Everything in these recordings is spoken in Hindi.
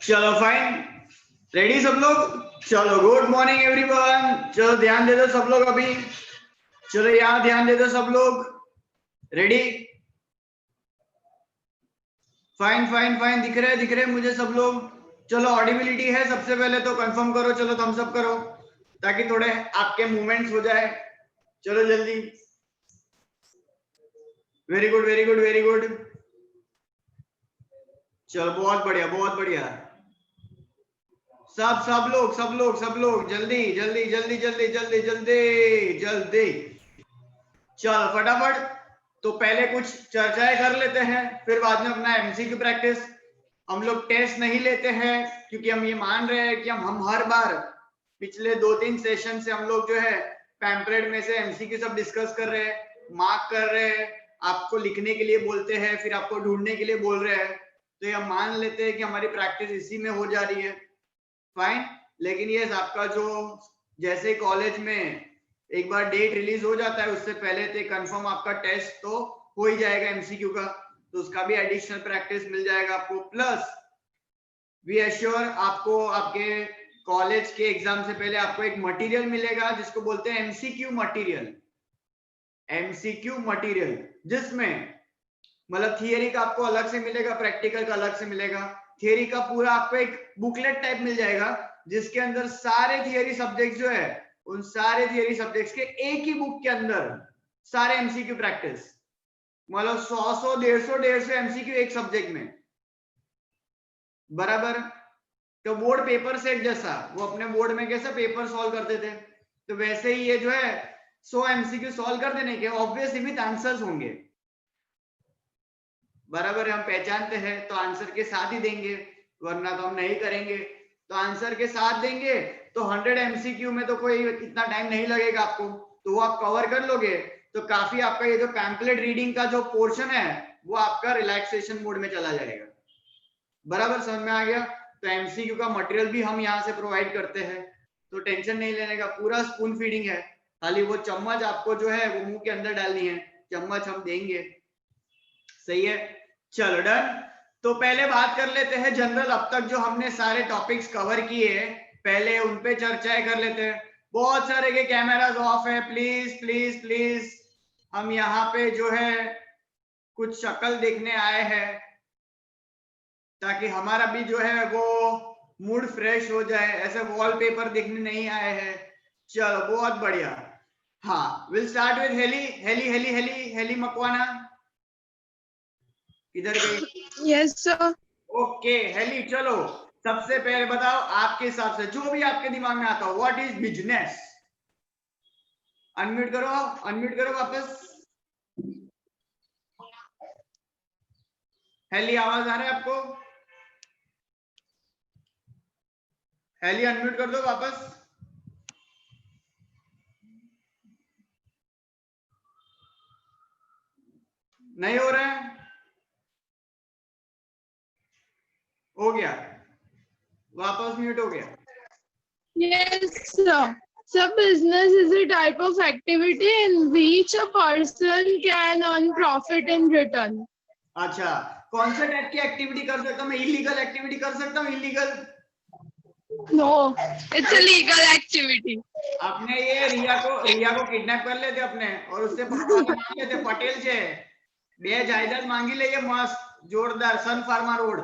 चलो फाइन, रेडी सब लोग। चलो गुड मॉर्निंग एवरीवन। चलो ध्यान दे दो सब लोग अभी। चलो यहाँ ध्यान दे दो सब लोग। रेडी? फाइन फाइन फाइन, दिख रहे मुझे सब लोग। चलो ऑडिबिलिटी है सबसे पहले तो कंफर्म करो। चलो थम्स अप करो ताकि थोड़े आपके मूवमेंट्स हो जाए। चलो जल्दी। Very good very good very good. चलो बहुत बढ़िया बहुत बढ़िया। सब लोग जल्दी जल्दी जल्दी जल्दी जल्दी जल्दी जल्दी। चलो फटाफट। तो पहले कुछ चर्चाएं कर लेते हैं, फिर बाद में अपना एमसीक्यू प्रैक्टिस। हम लोग टेस्ट नहीं लेते हैं क्योंकि हम ये मान रहे हैं कि हम हर बार पिछले 2-3 सेशन से हम लोग जो है पैम्पलेट में से एमसीक्यू सब डिस्कस कर रहे हैं, मार्क कर रहे हैं, आपको लिखने के लिए बोलते हैं, फिर आपको ढूंढने के लिए बोल रहे हैं। तो ये हम मान लेते हैं कि हमारी प्रैक्टिस इसी में हो जा रही है। फाइन। लेकिन ये आपका जो जैसे कॉलेज में एक बार डेट रिलीज हो जाता है उससे पहले तो कंफर्म आपका टेस्ट तो हो ही जाएगा एमसीक्यू का, तो उसका भी एडिशनल प्रैक्टिस मिल जाएगा आपको। प्लस वी एश्योर आपको आपके कॉलेज के एग्जाम से पहले आपको एक मटेरियल मिलेगा जिसको बोलते हैं एमसीक्यू मटेरियल। एमसीक्यू मटेरियल जिसमें मतलब थियरी का आपको अलग से मिलेगा, प्रैक्टिकल का अलग से मिलेगा। थियरी का पूरा आपको एक बुकलेट टाइप मिल जाएगा जिसके अंदर सारे थियरी सब्जेक्ट जो है उन सारे थियरी सब्जेक्ट्स के एक ही बुक के अंदर सारे एमसीक्यू प्रैक्टिस, मतलब 100 150 एमसीक्यू एक सब्जेक्ट में, बराबर। तो बोर्ड पेपर सेट जैसा, वो अपने बोर्ड में कैसा पेपर सॉल्व करते थे, तो वैसे ही ये जो है 100 एमसीक्यू सॉल्व कर देने के ऑब्वियसली विद आंसर्स होंगे, बराबर। हम पहचानते हैं तो आंसर के साथ ही देंगे, वरना तो हम नहीं करेंगे। तो आंसर के साथ देंगे तो 100 एमसीक्यू में तो कोई इतना टाइम नहीं लगेगा आपको, तो वो आप कवर कर लोगे। तो काफी आपका ये जो पैम्पलेट रीडिंग का जो पोर्शन है वो आपका रिलैक्सेशन मोड में चला जाएगा, बराबर। समझ में आ गया? तो एमसीक्यू का मटेरियल भी हम यहाँ से प्रोवाइड करते हैं, तो टेंशन नहीं लेने का, पूरा स्पून फीडिंग है। खाली वो चम्मच आपको जो है वो मुंह के अंदर डालनी है, चम्मच हम देंगे। सही है, चलो डन। तो पहले बात कर लेते हैं जनरल, अब तक जो हमने सारे टॉपिक्स कवर किए पहले उन पे चर्चाएं कर लेते हैं। बहुत सारे के कैमरास ऑफ है, प्लीज प्लीज प्लीज। हम यहाँ पे जो है कुछ शक्ल देखने आए हैं ताकि हमारा भी जो है वो मूड फ्रेश हो जाए, ऐसे वॉलपेपर देखने नहीं आए हैं। चलो बहुत बढ़िया। हाँ, will start with Heli. Heli Heli Heli Heli Makwana किधर गई? Yes sir. ओके हेली, चलो सबसे पहले बताओ आपके हिसाब से जो भी आपके दिमाग में आता हो, व्हाट इज बिजनेस? अनम्यूट करो, अनम्यूट करो वापस। हेली आवाज आ रहा है आपको? हेली अनम्यूट कर दो वापस। नहीं हो रहा है? हो गया, वापस म्यूट हो गया। Yes sir. So business is a type of activity in which a person can earn profit in return. अच्छा, कौन से टाइप की एक्टिविटी कर सकता हूँ मैं? इलीगल एक्टिविटी कर सकता हूँ? Illegal? No, it's a legal activity. आपने ये रिया को किडनैप कर लेते अपने और उससे पटवारी मांग लेते पटेल से, बे जायदाद मांगी ले, ये मस्त जोरदार सन फार्मा रोड,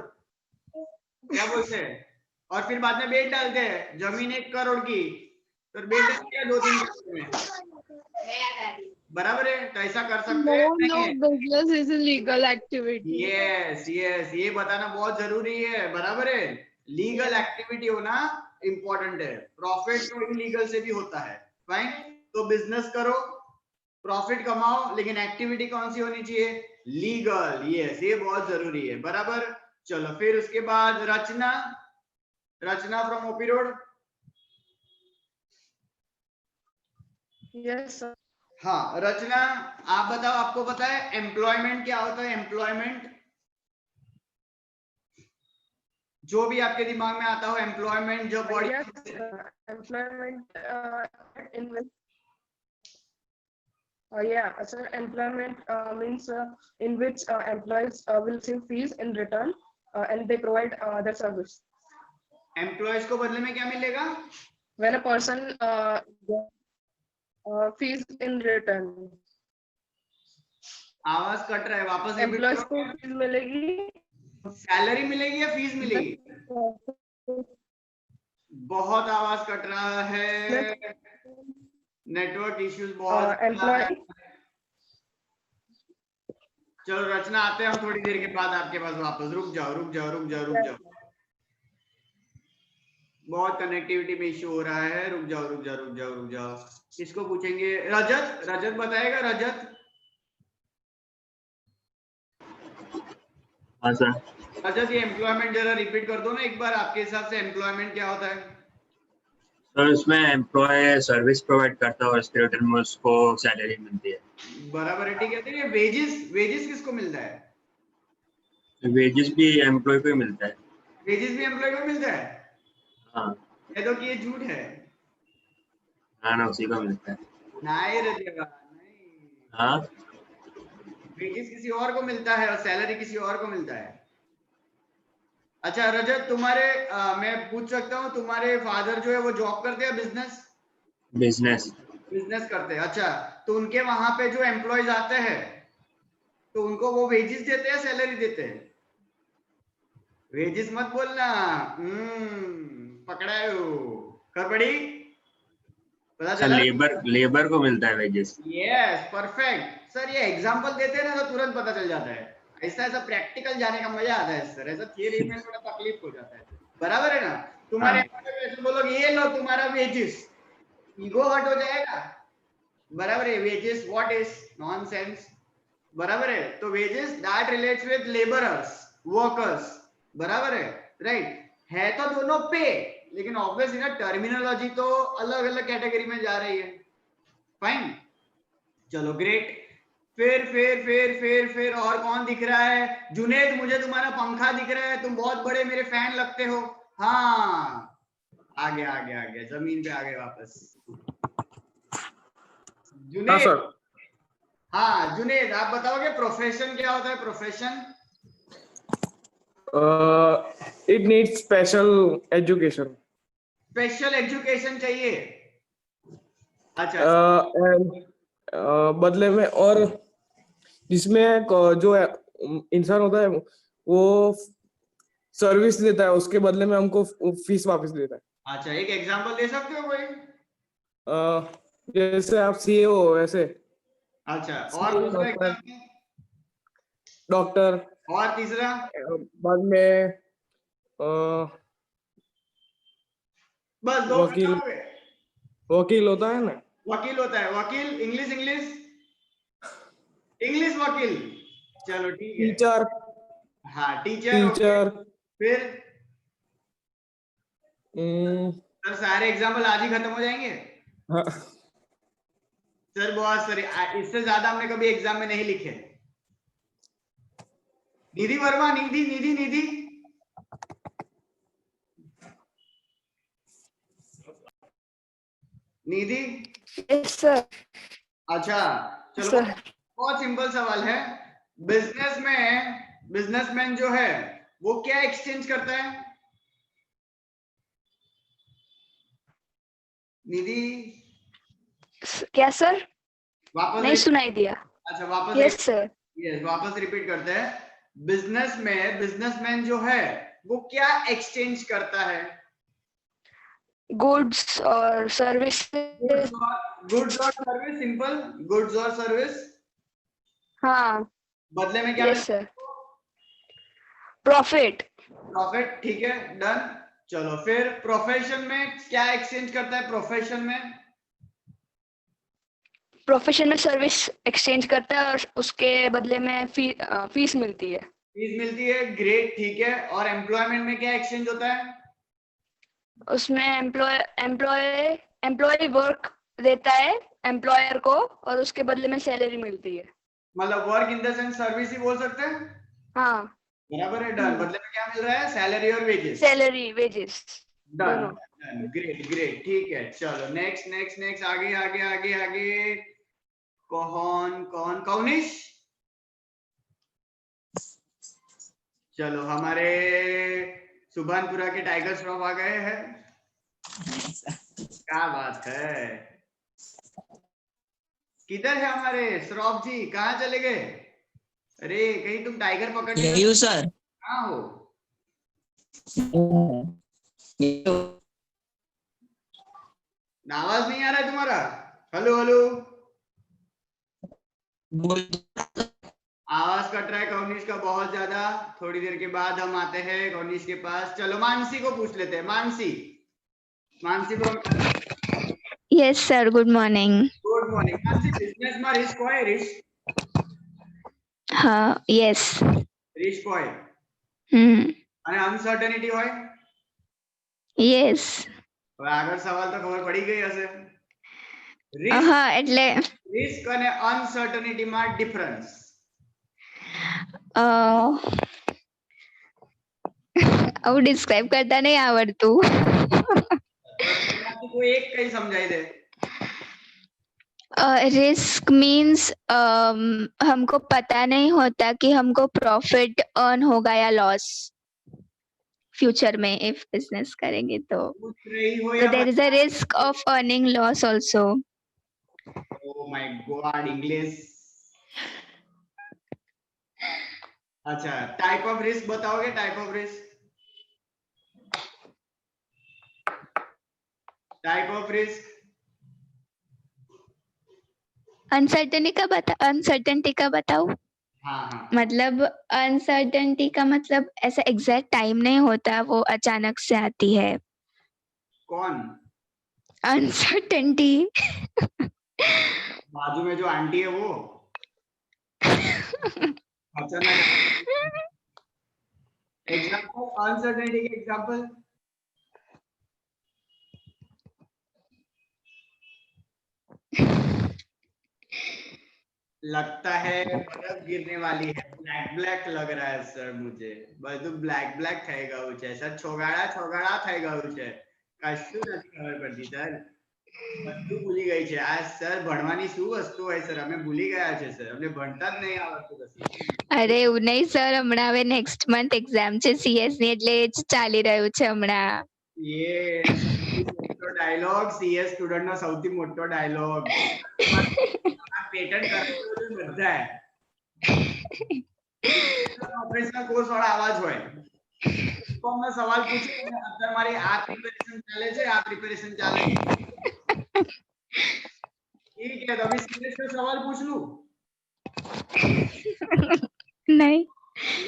क्या बोलते हैं, और फिर बाद में बेच डालते हैं जमीन 1 करोड़ की, तो बेच डालते हैं 2-3 करोड़ में, बराबर है। तो ऐसा कर सकते हैं? No, नहीं no, है? business is a legal activity. Yes yes, ये बताना बहुत जरूरी है, बराबर है। लीगल एक्टिविटी होना इंपॉर्टेंट है, प्रॉफिट तो इलीगल से भी होता है। फाइन, तो बिजनेस करो, प्रॉफिट कमाओ, लेकिन एक्टिविटी कौन सी होनी चाहिए? लीगल। यस, ये बहुत जरूरी है, बराबर। चलो फिर उसके बाद Rachna, Rachna from OP road. Yes sir. हाँ रचना, आप बताओ, आपको पता है एम्प्लॉयमेंट क्या होता है? एम्प्लॉयमेंट, जो भी आपके दिमाग में आता हो, एम्प्लॉयमेंट जो body. Yes sir. Employment in which yeah, sir. Employment means in which employees will receive fees in return and they provide their service. Employees को बदले में क्या मिलेगा? When a person fees in return. आवाज कट रहा है, वापस रिपीट एम्प्लॉयज को करो। फीस मिलेगी, सैलरी मिलेगी या फीस मिलेगी? बहुत आवाज कट रहा है, नेटवर्क इश्यूज बहुत एम्प्लॉय। चलो रचना, आते हैं हम थोड़ी देर के बाद आपके पास वापस। रुक जाओ रुक जाओ रुक जाओ रुक जाओ, बहुत कनेक्टिविटी में इश्यू हो रहा है। रुक जाओ रुक जाओ रुक जाओ रुक जाओ। किसको पूछेंगे? रजत, रजत बताएगा रजत। हाँ सर। रजत ये एम्प्लॉयमेंट जरा रिपीट कर दो ना एक बार, आपके हिसाब से एम्प्लॉयमेंट क्या होता है? सर उसमें एम्प्लॉय सर्विस प्रोवाइड करता है और उसके रिटर्न में उसको सैलरी मिलती है। बराबर है, ठीक है। तो ये वेजेस, वेजेस किसको मिलता है? वेजेस भी एम्प्लॉय को ही मिलता है। वेजेस भी एम्प्लॉय को मिलता है? हाँ। कह दो कि ये झूठ है। हाँ ना, उसी को मिलता है। नहीं रजेगा, नहीं। हाँ, वेजेस किसी और को मिलता है और सैलरी किसी और को मिलता है। अच्छा रजत, तुम्हारे मैं पूछ सकता हूँ, तुम्हारे फादर जो है वो जॉब करते हैं, बिजनेस? बिजनेस। बिजनेस करते हैं, अच्छा। तो उनके वहां पे जो एम्प्लॉयज आते हैं तो उनको वो वेजेस देते हैं, सैलरी देते हैं? वेजेस मत बोलना, पकड़ा है वो। खरबड़ी, पता सर चला? लेबर को मिलता है वेजेस। Yes, perfect sir. ये एग्जांपल देते हैं ना तो तुरंत पता चल जाता है। ऐसा ऐसा प्रैक्टिकल जाने का मजा आता है सर, ऐसा थियरी में थोड़ा तकलीफ हो जाता है। बराबर है ना? तुम्हारे हाँ। ऐसे बोलोगे ये लो तुम्हारा वेजेस, ईगो हट हो जाएगा। बराबर है? Wages what is nonsense. बराबर है? तो wages that relates with labourers, workers. बराबर है? राइट है तो दोनों पे, लेकिन ऑब्वियसली ना टर्मिनोलॉजी तो अलग अलग कैटेगरी में जा रही है। फाइन, चलो ग्रेट। फिर और कौन दिख रहा है? जुनेद, मुझे तुम्हारा पंखा दिख रहा है, तुम बहुत बड़े मेरे फैन लगते हो। हाँ, आगे आगे आगे, जमीन पे आ गए वापस। जुनेद। हाँ सर। हाँ जुनेद, आप बताओगे प्रोफेशन क्या होता है? Profession it needs special education. Special education चाहिए? अच्छा। बदले में, और जिसमें जो इंसान होता है वो सर्विस देता है, उसके बदले में हमको फीस वापस देता है। अच्छा, एक एग्जांपल दे सकते हो कोई? जैसे आप सीए हो वैसे। अच्छा, और दूसरा एग्जांपल? डॉक्टर। और तीसरा? बाद में बस दो वकील। खत्म हो गए। वकील होता है ना। वकील होता है, वकील। इंग्लिश इंग्लिश इंग्लिश वकील। चलो ठीक है। टीचर। हाँ टीचर, ओके। टीचर। फिर हम्म, सर सारे एग्जांपल आज ही खत्म हो जाएंगे? हाँ। सर बहुत सर, इससे ज्यादा हमने कभी एग्जाम में नहीं लिखे। निधि वर्मा, निधि निधि निधि निधि। Yes sir. अच्छा चलो, सर बहुत सिंपल सवाल है। बिजनेसमैन जो है वो क्या एक्सचेंज करता है? निधि, क्या सर? वापस नहीं सुनाई दिया। अच्छा वापस यस सर। यस, वापस रिपीट करते हैं। बिजनेसमैन जो है वो क्या एक्सचेंज करता है? गुड्स और सर्विस। गुड्स और सर्विस। सिंपल, गुड्स और सर्विस। हाँ बदले में क्या यस मिलता है? सर। प्रॉफिट। प्रॉफिट, ठीक है, डन। चलो फिर प्रोफेशन में क्या एक्सचेंज करता है? प्रोफेशन में सर्विस एक्सचेंज करता है और उसके बदले में फीस मिलती है। फीस मिलती है, ग्रेट, ठीक है। और एम्प्लॉयमेंट में क्या एक्सचेंज होता है? उसमें एम्प्लॉय वर्क देता है एम्प्लॉयर को और उसके बदले में सैलरी मिलती है। मतलब work in the sense service ही बोल सकते हैं। हाँ। बराबर है, डन। बदले में क्या मिल रहा है? सैलरी और वेजेस। सैलरी वेजेस डन दोनों। डन, ग्रेट ग्रेट, ठीक है। चलो नेक्स्ट नेक्स्ट नेक्स्ट, आगे आगे आगे आगे। कौन कौन? कौनिश। चलो हमारे सुभानपुरा के टाइगर श्रॉफ आ गए हैं। क्या बात है, किधर है हमारे श्रॉफ जी, कहाँ चले गए? अरे कहीं तुम टाइगर पकड़ने यही हूँ सर। कहाँ हो? आवाज नहीं आ रहा है तुम्हारा। हेलो हेलो, आवाज कट रहा है कौनिश का बहुत ज्यादा। थोड़ी देर के बाद हम आते हैं कौनिश के पास। चलो मानसी को पूछ लेते हैं। मानसी, मानसी को Yes, sir. Good morning. Good morning. Mansi, business में रिस्क હોય? Yes. रिस्क હોય અને અનસર્ટનિટી હોય? Yes. હવે આગળ સવાલ તો ખબર પડી ગઈ હશે। એટલે રિસ્ક અને અનસર્ટનિટી માં ડિફરન્સ આવું ડિસ્ક્રાઇબ કરતા નહીં આવડતું। કોઈ એક કઈ સમજાઈ દે। रिस्क मीन्स हमको पता नहीं होता कि हमको प्रॉफिट अर्न होगा या लॉस फ्यूचर में इफ बिजनेस करेंगे तो there is a risk of earning loss also. Oh my god, English. अच्छा, टाइप ऑफ रिस्क बताओगे? Type of risk, type of risk. Uncertainty का बताओ। हाँ हाँ, मतलब अनसर्टेनिटी का मतलब ऐसा एग्जैक्ट टाइम नहीं होता, वो अचानक से आती है। कौन? अनसर्टेनिटी बाजू में जो आंटी है वो अचानक। एग्जाम्पल, अनसर्टेनिटी के एग्जाम्पल। लगता है बर्फ गिरने वाली है। ब्लैक ब्लैक लग रहा है सर मुझे। બધું બ્લેક બ્લેક થઈ ગયું છે સર। છોગાડા છોગાડા થઈ ગયું છે। કશું નથી ખબર પડતી સર। બધું ભૂલી ગઈ છે આ સર। ભણવાની શું વસ્તુ હોય સર? અમે ભૂલી ગયા છે સર। અમને ભણતા જ નહીં આવડતું કશું। અરે એવું નહીં સર, હમણાં હવે નેક્સ્ટ મંથ એક્ઝામ છે CS ની, એટલે જ ચાલી રહ્યું છે હમણાં। ये મોટો ડાયલોગ, CS સ્ટુડન્ટ નો સૌથી મોટો ડાયલોગ। પેટર્ન કરે બધા ઓપરેશનલ કોર્સ વાળા આવાજ હોય। તો અમે સવાલ પૂછે અત્યારે મારી આ પ્રિપેરેશન ચાલે છે, આ પ્રિપેરેશન ચાલે છે। ठीक है, तो अभी सीरियस का सवाल पूछ लूं? नहीं,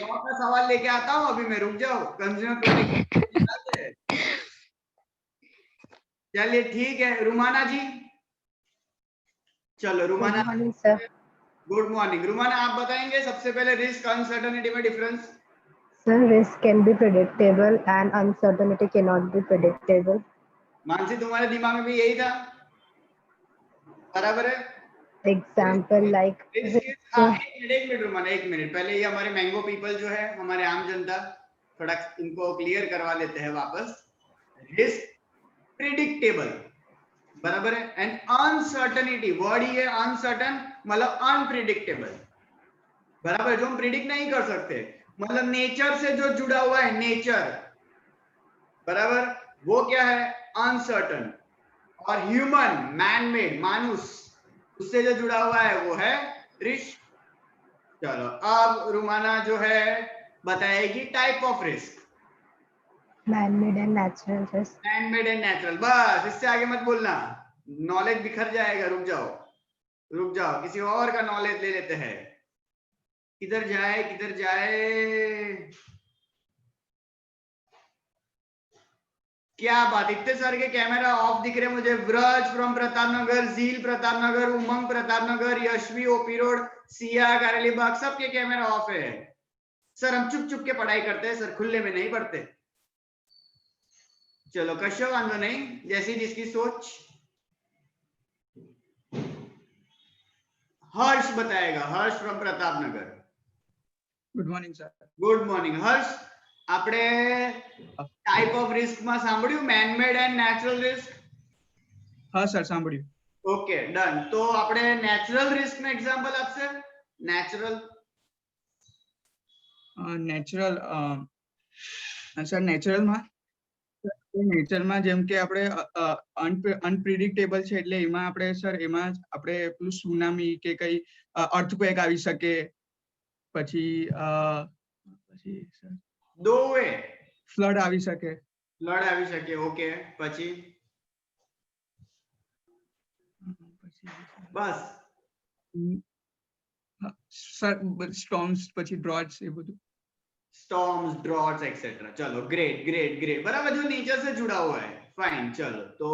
लॉ का सवाल लेके आता हूँ अभी मैं। रुक जाओ, कंज्यूमर प्रोटेक्शन। चलिए ठीक है, रुमाना जी। चलो रुमाना, गुड मॉर्निंग। रुमाना, आप बताएंगे सबसे पहले रिस्क अनसर्टेनिटी में difference. Sir, risk can be predictable and uncertainty cannot be predictable. Mansi, तुम्हारे दिमाग में भी यही था? बराबर है। Example like हाँ, एक मिनट रुमाना, एक मिनट। पहले ये हमारे मैंगो पीपल जो है, हमारे आम जनता, थोड़ा इनको क्लियर करवा लेते हैं वापस। रिस्क प्रिडिक्टेबल, बराबर है, एंड अनसर्टेनिटी, वर्ड ही है अनसर्टन, मतलब अनप्रिडिक्टेबल, बराबर, जो हम प्रिडिक्ट नहीं कर सकते, मतलब नेचर से जो जुड़ा हुआ है, नेचर, बराबर, वो क्या है? अनसर्टन। और ह्यूमन, मैन मेड, मानुष, उससे जो जुड़ा हुआ है वो है रिस्क। चलो अब रुमाना जो है बताएगी type of risk. man-made and natural risk. Man made and natural, बस इससे आगे मत बोलना, नॉलेज बिखर जाएगा। रुक जाओ, रुक जाओ, किसी और का नॉलेज ले लेते हैं। किधर जाए, किधर जाए? क्या बात, इतने सारे के कैमरा ऑफ दिख रहे मुझे। व्रज फ्रॉम प्रतापनगर, झील प्रतापनगर, उमंग प्रतापनगर, यशवी ओपी रोड, सिया कारेलीबाग, सबके कैमरा ऑफ है। सर हम चुप चुप के पढ़ाई करते हैं सर, खुले में नहीं पढ़ते। चलो कशो वांधो नहीं, जैसी जिसकी सोच। हर्ष बताएगा, Harsh from Pratapnagar. Good morning sir. Good morning Harsh. આપણે ટાઈપ ઓફ રિસ્ક માં સાંભળ્યું man made and natural risk? हाँ सर સાંભળ્યું। Okay done. તો આપણે નેચરલ રિસ્ક નું એક્ઝામ્પલ આપશે? નેચરલ नेचुरल સર નેચરલમાં જેમ કે આપણે અનપ્રિડિક્ટેબલ છે એટલે એમાં આપણે સર એમાં આપણે પેલું સુનામી કે કઈ અર્થક્વેક આવી શકે પછી સર दो हुए ફ્લડ આવી શકે फ्लड આવી શકે ઓકે પછી બસ સર સ્ટોર્મ્સ પછી ડ્રોટ્સ એ બધું स्टॉर्म्स ड्रॉट्स एक्सेट्रा चलो ग्रेट ग्रेट ग्रेट बराबर जो नेचर से जुड़ा हुआ है फाइन चलो तो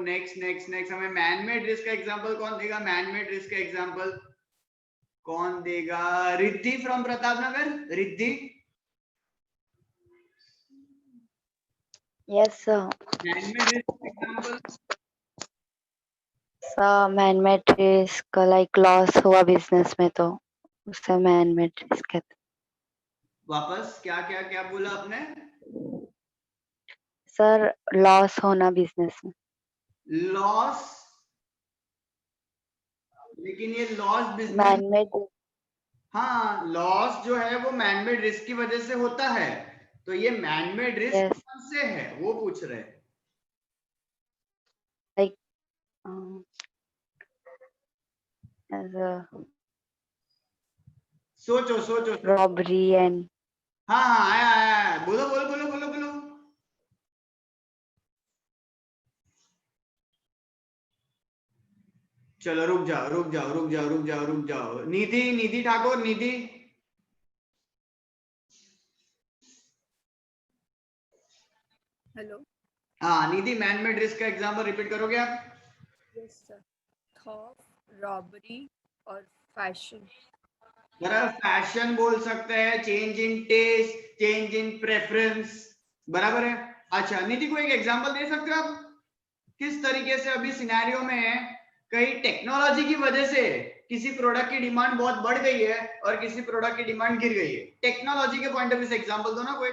नेक्स्ट हमें मैन मेड रिस्क का एग्जांपल कौन देगा मैन मेड रिस्क का एग्जांपल कौन देगा Riddhi from Pratapnagar Riddhi Yes, sir. Man made risk का example Sir, man-made risk like loss हुआ business में तो उसे man-made risk कहते वापस क्या क्या क्या बोला आपने हैं. Sir, loss होना business में. लॉस लेकिन ये लॉस बिजनेस Man-made हाँ लॉस जो है वो मैनमेड रिस्क की वजह से होता है तो ये मैनमेड रिस्क Yes. कौन से है वो पूछ रहे हैं as a सोचो सोचो robbery and हाँ हाँ आया आया आया। बोलो बोलो बोलो बोलो बोलो चलो रुक जाओ रुक जाओ रुक जाओ रुक जाओ रुक जाओ निधि निधि ठाकुर निधि हेलो हाँ निधि मैनमेड रिस्क का एग्जांपल रिपीट करोगे आप यस सर थॉफ रॉबरी और फैशन बराबर फैशन बोल सकते हैं change in taste change in preference बराबर है अच्छा निधि को एक एग्जांपल दे सकते हो आप किस तरीके से अभी सिनेरियो में कहीं टेक्नोलॉजी की वजह से किसी प्रोडक्ट की डिमांड बहुत बढ़ गई है और किसी प्रोडक्ट की डिमांड गिर गई है टेक्नोलॉजी के पॉइंट ऑफ व्यू से एग्जांपल दो ना कोई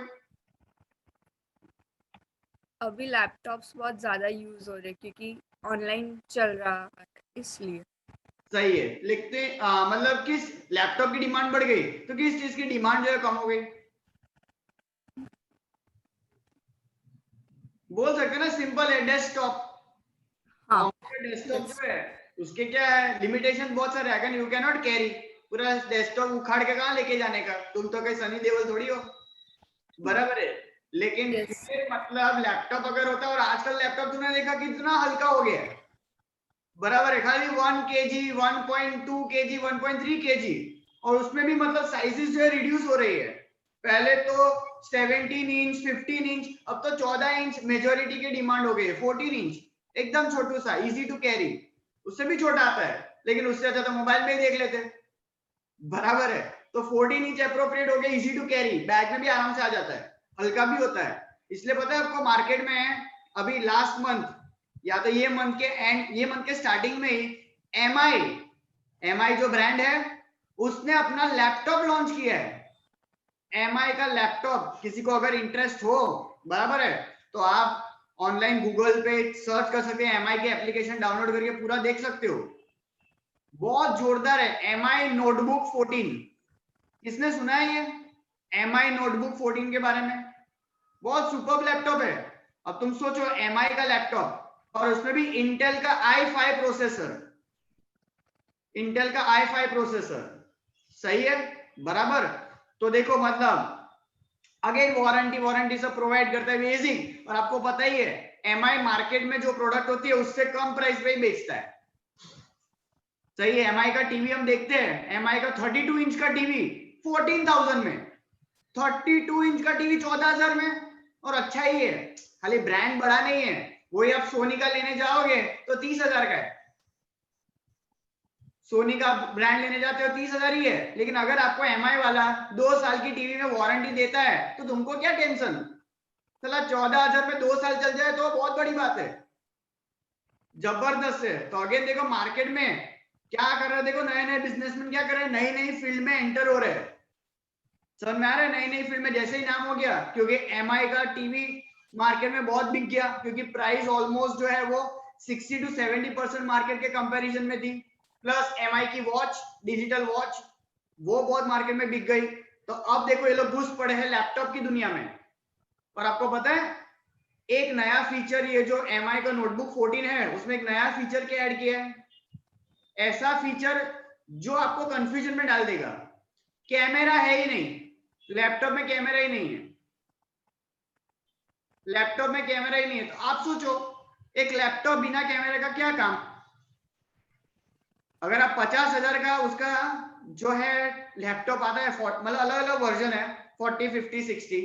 अभी लैपटॉप्स बहुत ज़्यादा यूज़ हो रहे क्योंकि ऑनलाइन चल रहा है इसलिए सही है लिखते मतलब किस लैपटॉप की डिमांड बढ़ गई तो किस चीज की डिमांड जो है कम हो गई बोल सकते ना सिंपल है डेस्कटॉप हाँ डेस्कटॉप जो है उसके क्या है लिमिटेशन बहुत सारे है यू कैन नॉट कैरी पूरा डेस्कटॉप उखाड़ के कहाँ लेके जाने का तुम तो कहीं सनी देओल थोड़ी हो बराबर है लेकिन Yes. फिर मतलब लैपटॉप अगर होता है और आजकल लैपटॉप तुमने देखा कितना हल्का हो गया है बराबर है खाली 1 kg 1.2 kg 1.3 kg और उसमें भी मतलब साइजेस जो है रिड्यूस हो रही है पहले तो 17 इंच 15 इंच अब तो 14 इंच मेजोरिटी की डिमांड हो गई है 14 इंच एकदम छोटू सा इजी टू कैरी उससे भी छोटा आता है लेकिन उससे अच्छा तो मोबाइल में ही देख लेते बराबर है तो 14 इंच अप्रोप्रिएट हो गया इजी टू कैरी बैग में भी आराम से आ जाता है हल्का भी होता है इसलिए पता है आपको मार्केट में अभी लास्ट मंथ या तो ये मंथ के स्टार्टिंग में ही एमआई जो ब्रांड है उसने अपना लैपटॉप लॉन्च किया है एमआई का लैपटॉप किसी को अगर इंटरेस्ट हो बराबर है तो आप ऑनलाइन गूगल पे सर्च कर सकते हैं एमआई की एप्लीकेशन डाउनलोड करके पूरा देख सकते हो बहुत जोरदार है एमआई नोटबुक 14 किसने सुना है ये एमआई नोटबुक 14 के बारे में बहुत सुपर्ब लैपटॉप है अब तुम सोचो एमआई का लैपटॉप और उसमें भी इंटेल का i5 प्रोसेसर सही है बराबर तो देखो मतलब अगेन वारंटी सब प्रोवाइड करता है बेसिक और आपको पता ही है एमआई मार्केट में जो प्रोडक्ट होती है उससे कम प्राइस पे ही बेचता है सही है एमआई का टीवी हम देखते हैं एमआई का 32 इंच का टीवी 14,000 में 32 इंच का टीवी 14,000 में और अच्छा ही है खाली ब्रांड बड़ा नहीं है वही आप सोनी का लेने जाओगे तो 30,000 का है सोनी का ब्रांड लेने जाते हो 30,000 ही है लेकिन अगर आपको एमआई वाला 2 साल की टीवी में वारंटी देता है तो तुमको क्या टेंशन चला 14,000 में 2 साल चल जाए तो बहुत बड़ी बात है जबरदस्त है तो अगेन देखो मार्केट में क्या कर रहे हैं देखो नए बिजनेसमैन क्या कर रहे हैं नई नई फील्ड में एंटर हो रहे हैं समझ में आ रहा है नई नई फील्ड में जैसे ही नाम हो गया क्योंकि एमआई का टीवी मार्केट में बहुत बिक गया क्योंकि प्राइस ऑलमोस्ट जो है वो 60 to 70% मार्केट के कंपैरिजन में थी प्लस एमआई की वॉच डिजिटल वॉच वो बहुत मार्केट में बिक गई तो अब देखो ये लोग घुस पड़े हैं लैपटॉप की दुनिया में और आपको पता है एक नया फीचर, ये जो MI का नोटबुक 14 है उसमें एक नया फीचर क्या ऐड किया है, ऐसा फीचर जो आपको कंफ्यूजन में डाल देगा। कैमरा है ही नहीं, लैपटॉप में कैमरा ही नहीं है, लैपटॉप में कैमरा ही नहीं है। तो आप सोचो एक लैपटॉप बिना कैमरे का क्या काम। अगर आप 50,000 का उसका जो है लैपटॉप आता है, मतलब अलग अलग वर्जन है 40, 50, 60,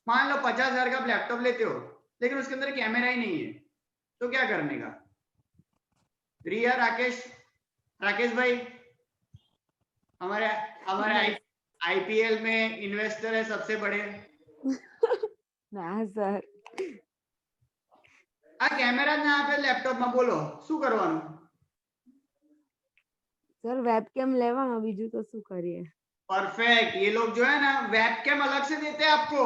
मान लो 50,000 का आप लैपटॉप लेते हो लेकिन उसके अंदर कैमरा ही नहीं है, तो क्या करने का। रिया, राकेश भाई हमारे IPL में इन्वेस्टर है सबसे बड़े। ના સર આ કેમેરા ના આપે લેપટોપ માં, બોલો શું કરવાનું? સર વેબકેમ લેવાનો, બીજું તો શું કરીએ? परफेक्ट, ये लोग जो है ना वेबकैम अलग से देते हैं आपको,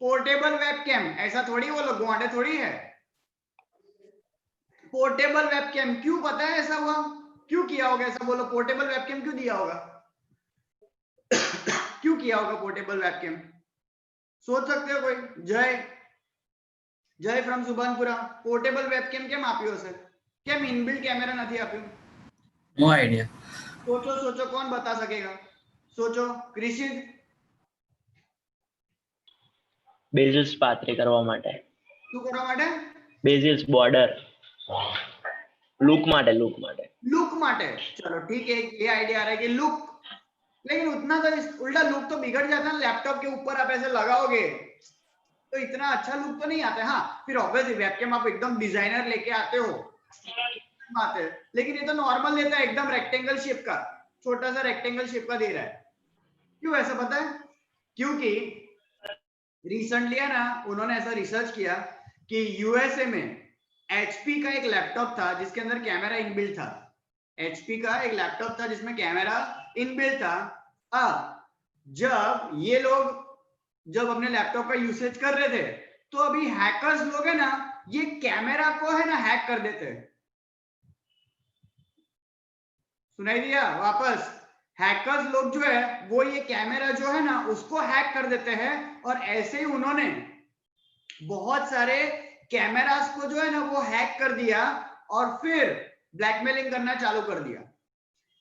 पोर्टेबल वेबकैम। ऐसा थोड़ी वो लोग गोंडे थोड़ी है, पोर्टेबल वेबकैम। क्यों पता है ऐसा हुआ, क्यों किया होगा ऐसा, बोलो पोर्टेबल वेबकैम क्यों दिया होगा? क्यों किया होगा पोर्टेबल वेबकैम, सोच सकते हो कोई? Jay from Subhanpura, portable webcam केम आप्यो છે? કેમ ઇનબિલ્ટ કેમેરા નથી આપ્યો? No idea. सोचो कौन बता सकेगा? सोचो ક્રિશિદ। બેઝિલ્સ પાતળી કરવા માટે। શું કરવા માટે? બેઝિલ્સ બોર્ડર लुक माटे लुक माटे। चलो ठीक है, ये आइडिया आ रहा है कि लुक, लेकिन उतना तो उल्टा लुक तो बिगड़ जाता है। लैपटॉप के ऊपर आप ऐसे लगाओगे तो इतना अच्छा लुक तो नहीं आता। हाँ, फिर ऑब्वियसली वेबकैम आप एकदम डिजाइनर लेके आते हो आते है, लेकिन ये तो नॉर्मल देता है, एकदम रेक्टेंगल शेप का, छोटा सा रेक्टेंगल शेप का दे रहा है। क्यों ऐसा पता है? क्योंकि रिसेंटली है ना उन्होंने ऐसा रिसर्च किया कि USA में HP का एक लैपटॉप था जिसके अंदर कैमरा इनबिल्ट था। HP का एक लैपटॉप था जिसमें कैमरा इनबिल्ट था। अब ये लोग जब अपने लैपटॉप का यूसेज कर रहे थे तो अभी हैकर्स लोग है ना ये कैमरा को है ना हैक कर देते हैं। सुनाई दिया? वापस हैकर्स लोग जो है वो ये कैमरा जो है ना उसको हैक कर देते हैं, और ऐसे ही उन्होंने बहुत सारे कैमरास को जो है ना वो हैक कर दिया और फिर ब्लैकमेलिंग करना चालू कर दिया।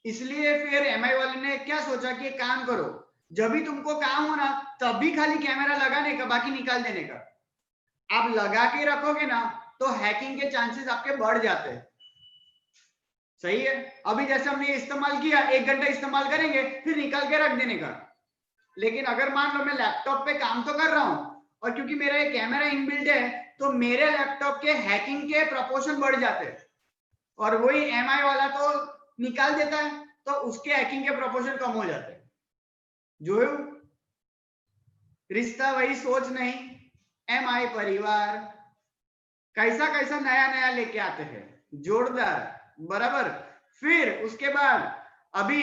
इसलिए फिर MI वाले ने क्या सोचा कि काम करो, जब भी तुमको काम हो ना तभी खाली कैमरा लगाने का, बाकी निकाल देने का। आप लगा के रखोगे ना तो हैकिंग के चांसेस आपके बढ़ जाते हैं। सही है? अभी जैसे हमने ये इस्तेमाल किया, 1 घंटा इस्तेमाल करेंगे फिर निकाल के रख देने का। लेकिन अगर मान लो मैं लैपटॉप पे काम तो कर रहा हूं और क्योंकि मेरा ये कैमरा इनबिल्ट है तो मेरे लैपटॉप के हैकिंग के प्रोपोर्शन बढ़ जाते हैं, और वही MI वाला तो निकाल देता है तो उसके हैकिंग के प्रोपोर्शन कम हो जाते हैं। जो रिश्ता वही सोच नहीं, MI परिवार कैसा कैसा नया नया लेके आते हैं, जोरदार, बराबर। फिर उसके बाद अभी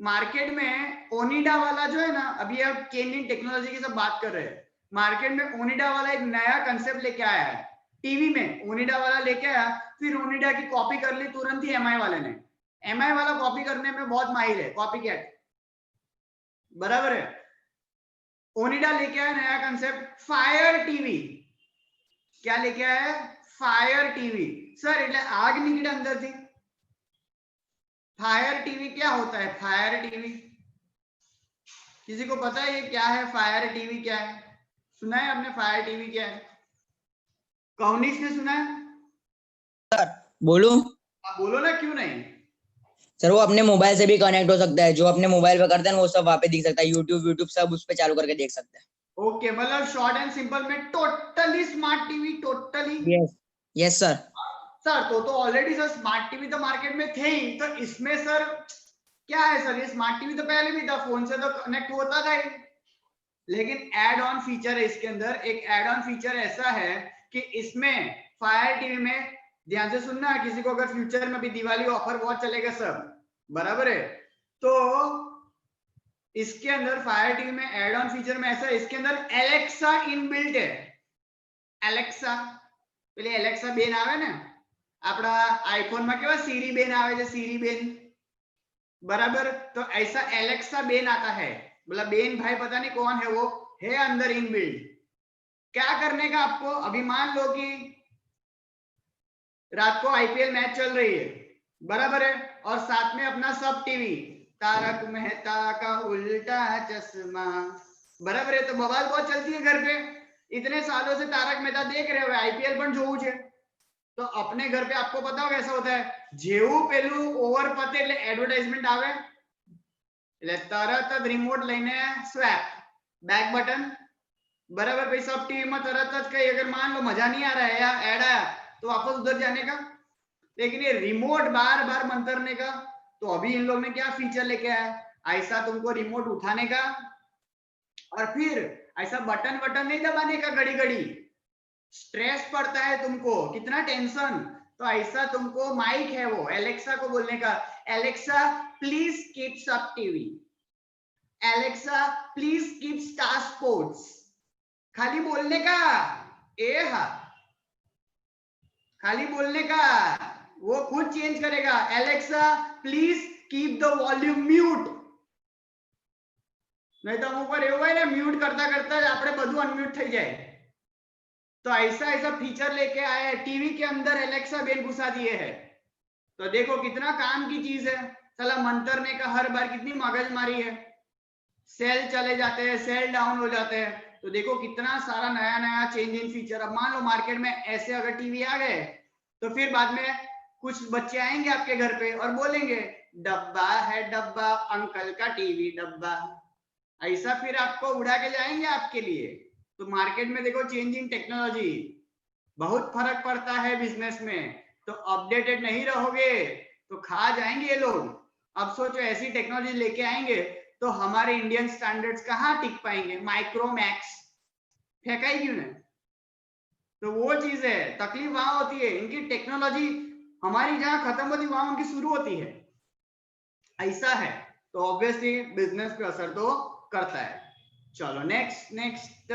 मार्केट में ओनिडा वाला जो है ना, अभी अब केनिन टेक्नोलॉजी की सब बात कर रहे हैं, मार्केट में ओनिडा वाला एक नया कंसेप्ट लेके आया है। टीवी में ओनिडा वाला लेके आया, फिर ओनिडा की कॉपी कर ली तुरंत ही MI वाले ने। MI वाला कॉपी करने में बहुत माहिर है, कॉपी कैट, बराबर है। ओनिडा लेके आया नया कंसेप्ट, फायर टीवी। क्या लेके आया? Fire TV. सर એટલે आग निकले अंदर थी। फायर टीवी क्या होता है? फायर टीवी किसी को पता है ये क्या है? फायर टीवी क्या है? सुना है आपने फायर टीवी क्या है? कौनिश ने सुना है? सर बोलूं? आप बोलो ना, क्यों नहीं? सर वो अपने मोबाइल से भी कनेक्ट हो सकता है, जो अपने मोबाइल पे करते हैं वो सब वहाँ पे दिख सकता है, यूट्यूब सब उस पे चालू करके देख सकते हैं। ओके, मतलब शॉर्ट एंड सिंपल में totally smart TV, totally. Yes sir. Sir तो ऑलरेडी सर स्मार्ट टीवी तो मार्केट में थे ही, तो इसमें सर क्या है? सर ये स्मार्ट टीवी तो पहले भी था, फोन से तो कनेक्ट होता था ही, लेकिन एड ऑन फीचर है इसके अंदर। एक एड ऑन फीचर ऐसा है कि इसमें फायर टीवी में, ध्यान से सुनना, किसी को अगर फ्यूचर में भी दिवाली ऑफर बहुत चलेगा सब, बराबर है, तो इसके अंदर फायर टीवी में एड ऑन फीचर में ऐसा, इसके अंदर एलेक्सा इनबिल्ट है। एलेक्सा, પેલી એલેક્સા બેન આવે ને આપડા આઈફોન માં કેવા सीरी બેન આવે છે, सीरी બેन, बराबर। तो ऐसा एलेक्सा बेन आता है, मतलब बेन भाई पता नहीं कौन है, वो है अंदर इनबिल्ट। क्या करने का आपको? अभी मान लो कि रात को आईपीएल मैच चल रही है, बराबर है, और साथ में अपना सब टीवी, तारक मेहता का उल्टा चश्मा, बराबर है, तो बवाल बहुत चलती है घर पे। इतने सालों से तारक मेहता देख रहे हो, आईपीएल पण જોવું છે, तो अपने घर पे आपको पता होगा कैसा होता है, જેવું પેલું ઓવર પતે એટલે એડવર્ટાઇઝમેન્ટ આવે, એટલે તરત જ રિમોટ લઈને સ્વેપ બેક બટન, बराबर भाई, सब टीवी में तरत ज कहीं अगर मान लो मजा नहीं आ रहा है या ऐड आया तो वापस उधर जाने का। लेकिन ये रिमोट बार बार मंतरने का, तो अभी इन लोग ने क्या फीचर लेके आया, ऐसा तुमको रिमोट उठाने का और फिर ऐसा बटन बटन नहीं दबाने का घड़ी घड़ी, स्ट्रेस पड़ता है तुमको, कितना टेंशन, तो ऐसा तुमको माइक है वो एलेक्सा को बोलने का, एलेक्सा प्लीज कीप सब TV, Alexa please keep star sports, खाली बोलने का, खाली बोलने का, वो खुद चेंज करेगा, Alexa please keep the volume mute, नहीं तो अमुक એવું હોય ને म्यूट करता करता આપણે બધું अनम्यूट થઈ जाए। तो ऐसा ऐसा फीचर लेके आए हैं, टीवी के अंदर एलेक्सा बेन घुसा दिए है, तो देखो कितना काम की चीज है। साला मंतरने का हर बार कितनी मगजमारी है, सेल चले जाते हैं, सेल डाउन हो जाते हैं, तो देखो कितना सारा नया नया चेंज इन फीचर। अब मान लो मार्केट में ऐसे अगर टीवी आ गए तो फिर बाद में कुछ बच्चे आएंगे आपके घर पे और बोलेंगे डब्बा है डब्बा, अंकल का टीवी डब्बा, ऐसा फिर आपको उड़ा के जाएंगे आपके लिए। तो मार्केट में देखो चेंज इन टेक्नोलॉजी, बहुत फर्क पड़ता है बिजनेस में, तो अपडेटेड नहीं रहोगे तो खा जाएंगे ये लोग। अब सोचो ऐसी टेक्नोलॉजी लेके आएंगे तो हमारे इंडियन स्टैंडर्ड्स कहाँ टिक पाएंगे, माइक्रोमैक्स फेंका ही क्यों नहीं। तो वो चीज है, तकलीफ वहां होती है, इनकी टेक्नोलॉजी हमारी जहां खत्म होती वहां उनकी शुरू होती है, ऐसा है। तो ऑब्वियसली बिजनेस पे असर तो करता है। चलो next next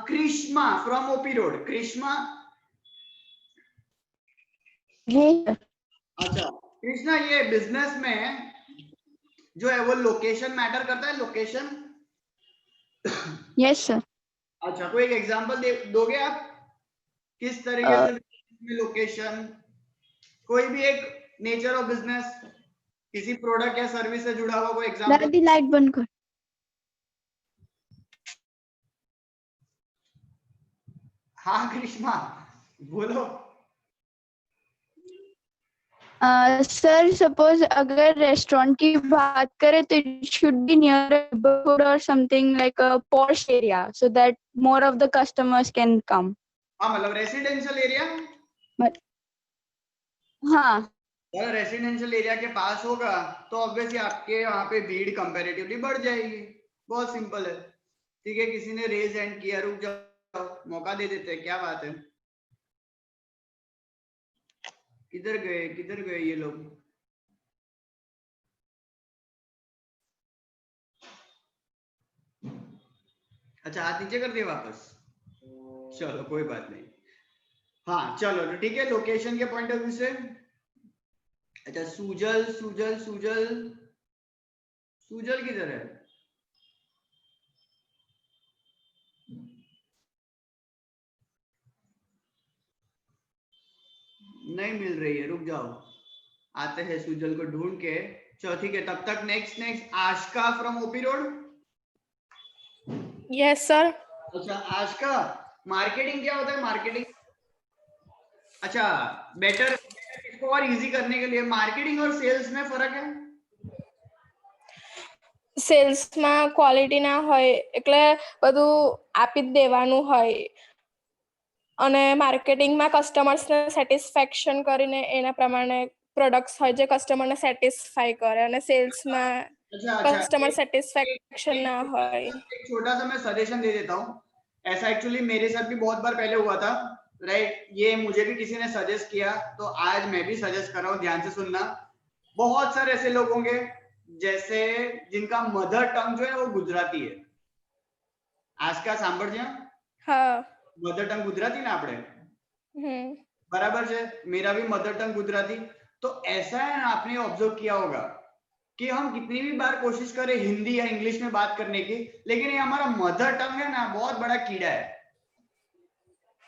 Krishma from OP road. Krishma, अच्छा कृष्णा, ये बिजनेस में जो है वो लोकेशन मैटर करता है, लोकेशन? Yes sir. अच्छा, कोई एक एग्जांपल दोगे आप, किस तरीके से लोकेशन, कोई भी एक नेचर ऑफ बिजनेस, किसी प्रोडक्ट या सर्विस से जुड़ा हुआ कोई एग्जांपल? लाइट बंद कर। हाँ कृष्णा बोलो। सर सपोज अगर रेस्टोरेंट की बात करें तो it should be near neighborhood or something like a posh area so that more of the customers can come. हाँ मतलब रेसिडेंशियल एरिया। हाँ, अगर रेसिडेंशियल एरिया के पास होगा तो ऑब्वियसली आपके वहां पे भीड़ कंपैरेटिवली बढ़ जाएगी, बहुत सिंपल है। ठीक है, किसी ने रेज हैंड किया, रुक जाओ मौका दे देते हैं, क्या बात है। किधर गए ये लोग? अच्छा हाथ नीचे कर दिए वापस, चलो कोई बात नहीं। हाँ चलो तो ठीक है, लोकेशन के पॉइंट ऑफ व्यू से। अच्छा सुजल सुजल सुजल सुजल किधर है? नहीं मिल रही है, रुक जाओ आते हैं सुजल को ढूंढ के। चलो ठीक है, तब तक next next Aashka from OP road. Yes sir. अच्छा आशका, मार्केटिंग क्या होता है? मार्केटिंग, अच्छा बेटर इसको और इजी करने के लिए मार्केटिंग और सेल्स में फर्क है? સેલ્સમાં ક્વોલિટી ના હોય એટલે બધું આપી જ દેવાનું હોય અને માર્કેટિંગમાં કસ્ટમર્સને સેટિસ્ફેક્શન કરીને એના પ્રમાણે પ્રોડક્ટ્સ હોય જે કસ્ટમરને સેટિસ્ફાઈ કરે અને સેલ્સમાં કસ્ટમર સેટિસ્ફેક્શન ના હોય। एक छोटा सा मैं सजेशन दे देता हूँ, ऐसा एक्चुअली मेरे साथ भी बहुत बार पहले हुआ था, राइट? ये मुझे भी किसी ने सजेस्ट किया तो आज मैं भी सजेस्ट कर रहा हूँ, ध्यान से सुनना। बहुत सारे ऐसे लोग होंगे जैसे जिनका मदर टंग जो है वो गुजराती है। आज का सांभळજો, हाँ मदर टंग गुजराती ना आपने, बराबर है, मेरा भी मदर टंग गुजराती। तो ऐसा है ना, आपने ऑब्जर्व किया होगा कि हम कितनी भी बार कोशिश करें हिंदी या इंग्लिश में बात करने की, लेकिन ये हमारा मदर टंग है ना, बहुत बड़ा कीड़ा है,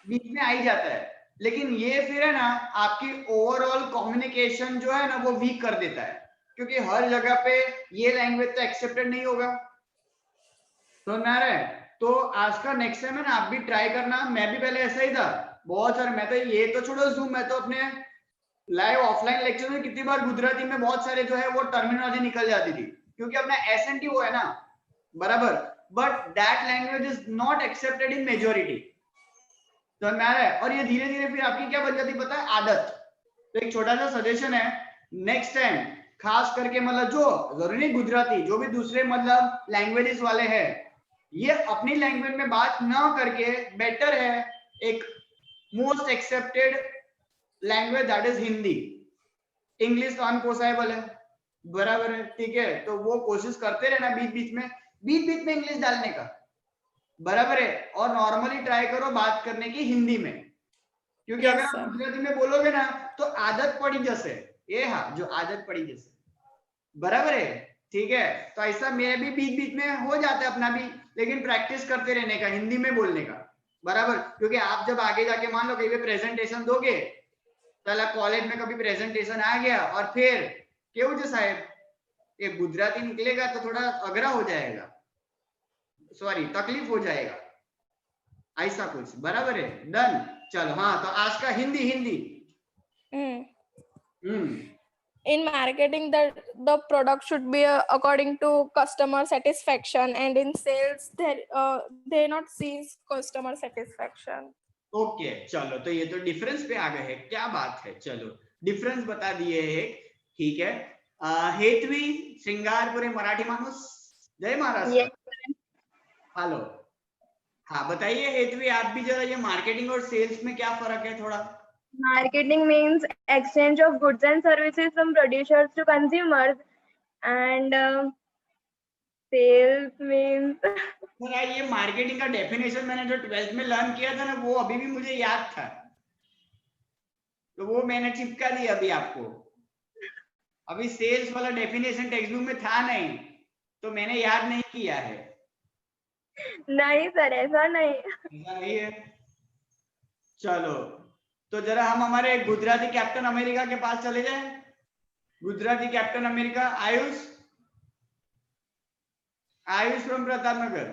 बीच में आ ही जाता है। लेकिन ये फिर है ना आपकी ओवरऑल कम्युनिकेशन जो है ना वो वीक कर देता है, क्योंकि हर जगह पे ये लैंग्वेज तो एक्सेप्टेड नहीं होगा। तो तो आज का नेक्स्ट टाइम है ना आप भी ट्राई करना। मैं भी पहले ऐसा ही था, बहुत सारे, मैं तो ये तो छोड़ो जूम, मैं तो अपने लाइव ऑफलाइन लेक्चर में कितनी बार गुजराती में बहुत सारे जो है वो टर्मिनोलॉजी निकल जाती थी, क्योंकि अपना एसएनटी वो है ना बराबर, but that language is not accepted in majority. तो और ये धीरे धीरे फिर आपकी क्या बन जाती पता है, आदत। तो एक छोटा सा सजेशन है, नेक्स्ट टाइम खास करके मतलब जो जरूरी नहीं गुजराती, जो भी दूसरे मतलब लैंग्वेजेस वाले हैं, ये अपनी लैंग्वेज में बात ना करके बेटर है एक most accepted language that is Hindi. English तो अनपोसाइबल है, बराबर है, ठीक है। तो वो कोशिश करते रहना बीच बीच में इंग्लिश डालने का, बराबर है। और नॉर्मली ट्राई करो बात करने की हिंदी में, क्योंकि अगर आप गुजराती में बोलोगे ना तो आदत पड़ी जैसे ये, हाँ जो आदत पड़ी जैसे, बराबर है, ठीक है। तो ऐसा मैं भी बीच बीच में हो जाता है अपना भी, लेकिन प्रैक्टिस करते रहने का हिंदी में बोलने का, बराबर। क्योंकि आप जब आगे जाके मान लो कहीं पे प्रेजेंटेशन दोगे, पहला कॉलेज में कभी प्रेजेंटेशन आ गया और फिर क्यों जो साहब ये गुजराती निकलेगा तो थोड़ा अगरा हो जाएगा, सॉरी तकलीफ हो जाएगा, ऐसा कुछ, बराबर है। डन, चलो हाँ। तो आज का Hindi In marketing, the product should be according to customer satisfaction, and in sales they not sees customer satisfaction. Okay चलो, तो ये तो डिफरेंस पे आ गए हैं, क्या बात है। चलो डिफरेंस बता दिए है, ठीक है। हेतवी श्रृंगारपुरे मराठी मानुस, जय महाराष्ट्र। हेलो, हाँ बताइए हेतवी, आप भी जरा ये मार्केटिंग और सेल्स में क्या फर्क है थोड़ा। Marketing means exchange of goods and services from producers to consumers, and sales means ये मार्केटिंग का डेफिनेशन मैंने जो 12th में लर्न किया था ना, वो अभी भी मुझे याद था, तो वो मैंने चिपका दिया अभी आपको। अभी सेल्स वाला डेफिनेशन टेक्स्ट बुक में था नहीं, तो मैंने याद नहीं किया है। नहीं सर, ऐसा नहीं है। चलो तो जरा हम हमारे गुजराती कैप्टन अमेरिका के पास चले जाएं। Gujarati captain America Ayush, Ayush from Pratap Nagar.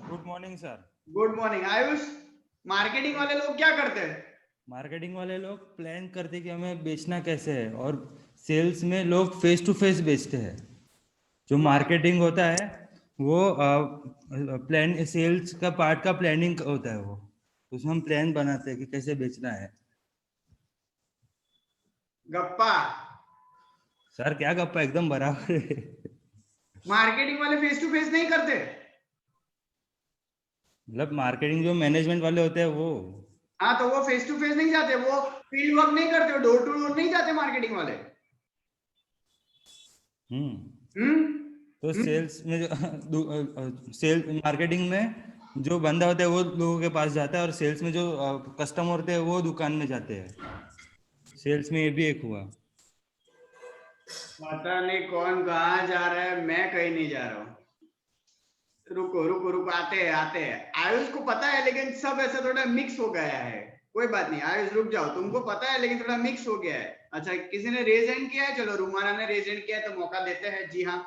Good morning sir. Good morning Ayush. Marketing वाले लोग क्या करते हैं? मार्केटिंग वाले लोग प्लान करते हैं कि हमें बेचना कैसे है, और सेल्स में लोग फेस टू फेस बेचते हैं। जो मार्केटिंग होता है वो प्लान, सेल्स का पार्ट का प्लानिंग होता है, वो उसमें हम प्लान बनाते हैं कि कैसे बेचना है। गप्पा सर, क्या गप्पा, एकदम बराबर है। मार्केटिंग वाले फेस टू फेस नहीं करते, मतलब मार्केटिंग जो मैनेजमेंट वाले होते हैं वो, हाँ तो वो फेस टू फेस नहीं जाते, वो फील्ड वर्क नहीं करते, डोर टू डोर नहीं जाते मार्केटिंग वाले। तो सेल्स में जो सेल मार्केटिंग में जो बंदा होता है वो लोगों के पास जाता है, और सेल्स में जो कस्टमर होते हैं वो दुकान में जाते हैं। सेल्स में ये भी एक हुआ। पता नहीं कौन कहाँ जा रहा है, मैं कहीं नहीं जा रहा हूँ। रुको रुको रुको, आते हैं। आयुष को पता है, लेकिन सब ऐसा थोड़ा मिक्स हो गया है। कोई बात नहीं आयुष, रुक जाओ, तुमको पता है लेकिन थोड़ा मिक्स हो गया है। अच्छा, किसी ने रेज हैंड किया है? चलो रुमाना ने रेज हैंड किया है तो मौका देते हैं। जी हाँ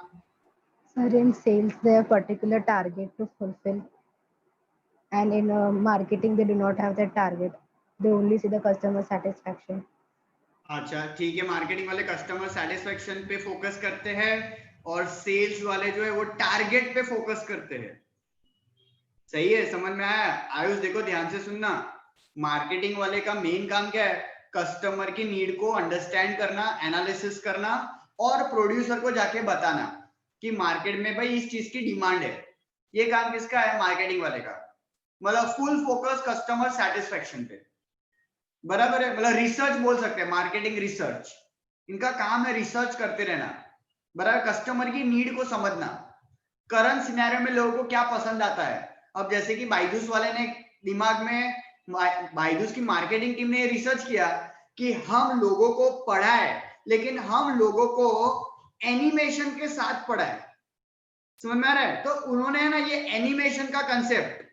Sir, in sales they have particular target to fulfill, and in marketing they do not have that target. They only see the customer satisfaction. अच्छा ठीक है, मार्केटिंग वाले कस्टमर सेटिस्फेक्शन पे फोकस करते हैं और सेल्स वाले जो है वो टारगेट पे फोकस करते हैं। सही है, समझ में आया? आयुष देखो ध्यान से सुनना, मार्केटिंग वाले का मेन काम क्या है? कस्टमर की नीड को अंडरस्टैंड करना, एनालिसिस करना और प्रोड्यूसर को जाके बताना कि मार्केट में भाई इस चीज की डिमांड है। ये काम किसका है? मार्केटिंग वाले का। मतलब फुल फोकस कस्टमर सेटिस्फेक्शन पे, बराबर है। मतलब रिसर्च बोल सकते हैं, मार्केटिंग रिसर्च, इनका काम है रिसर्च करते रहना, बराबर। कस्टमर की नीड को समझना, करंट सिनेरियो में लोगों को क्या पसंद आता है। अब जैसे कि बायजूस वाले ने दिमाग में, बायजूस की मार्केटिंग टीम ने रिसर्च किया कि हम लोगों को पढ़ाए, लेकिन हम लोगों को एनिमेशन के साथ पढ़ा है, समझ में आ रहा है? तो उन्होंने है ना ये एनिमेशन का कंसेप्ट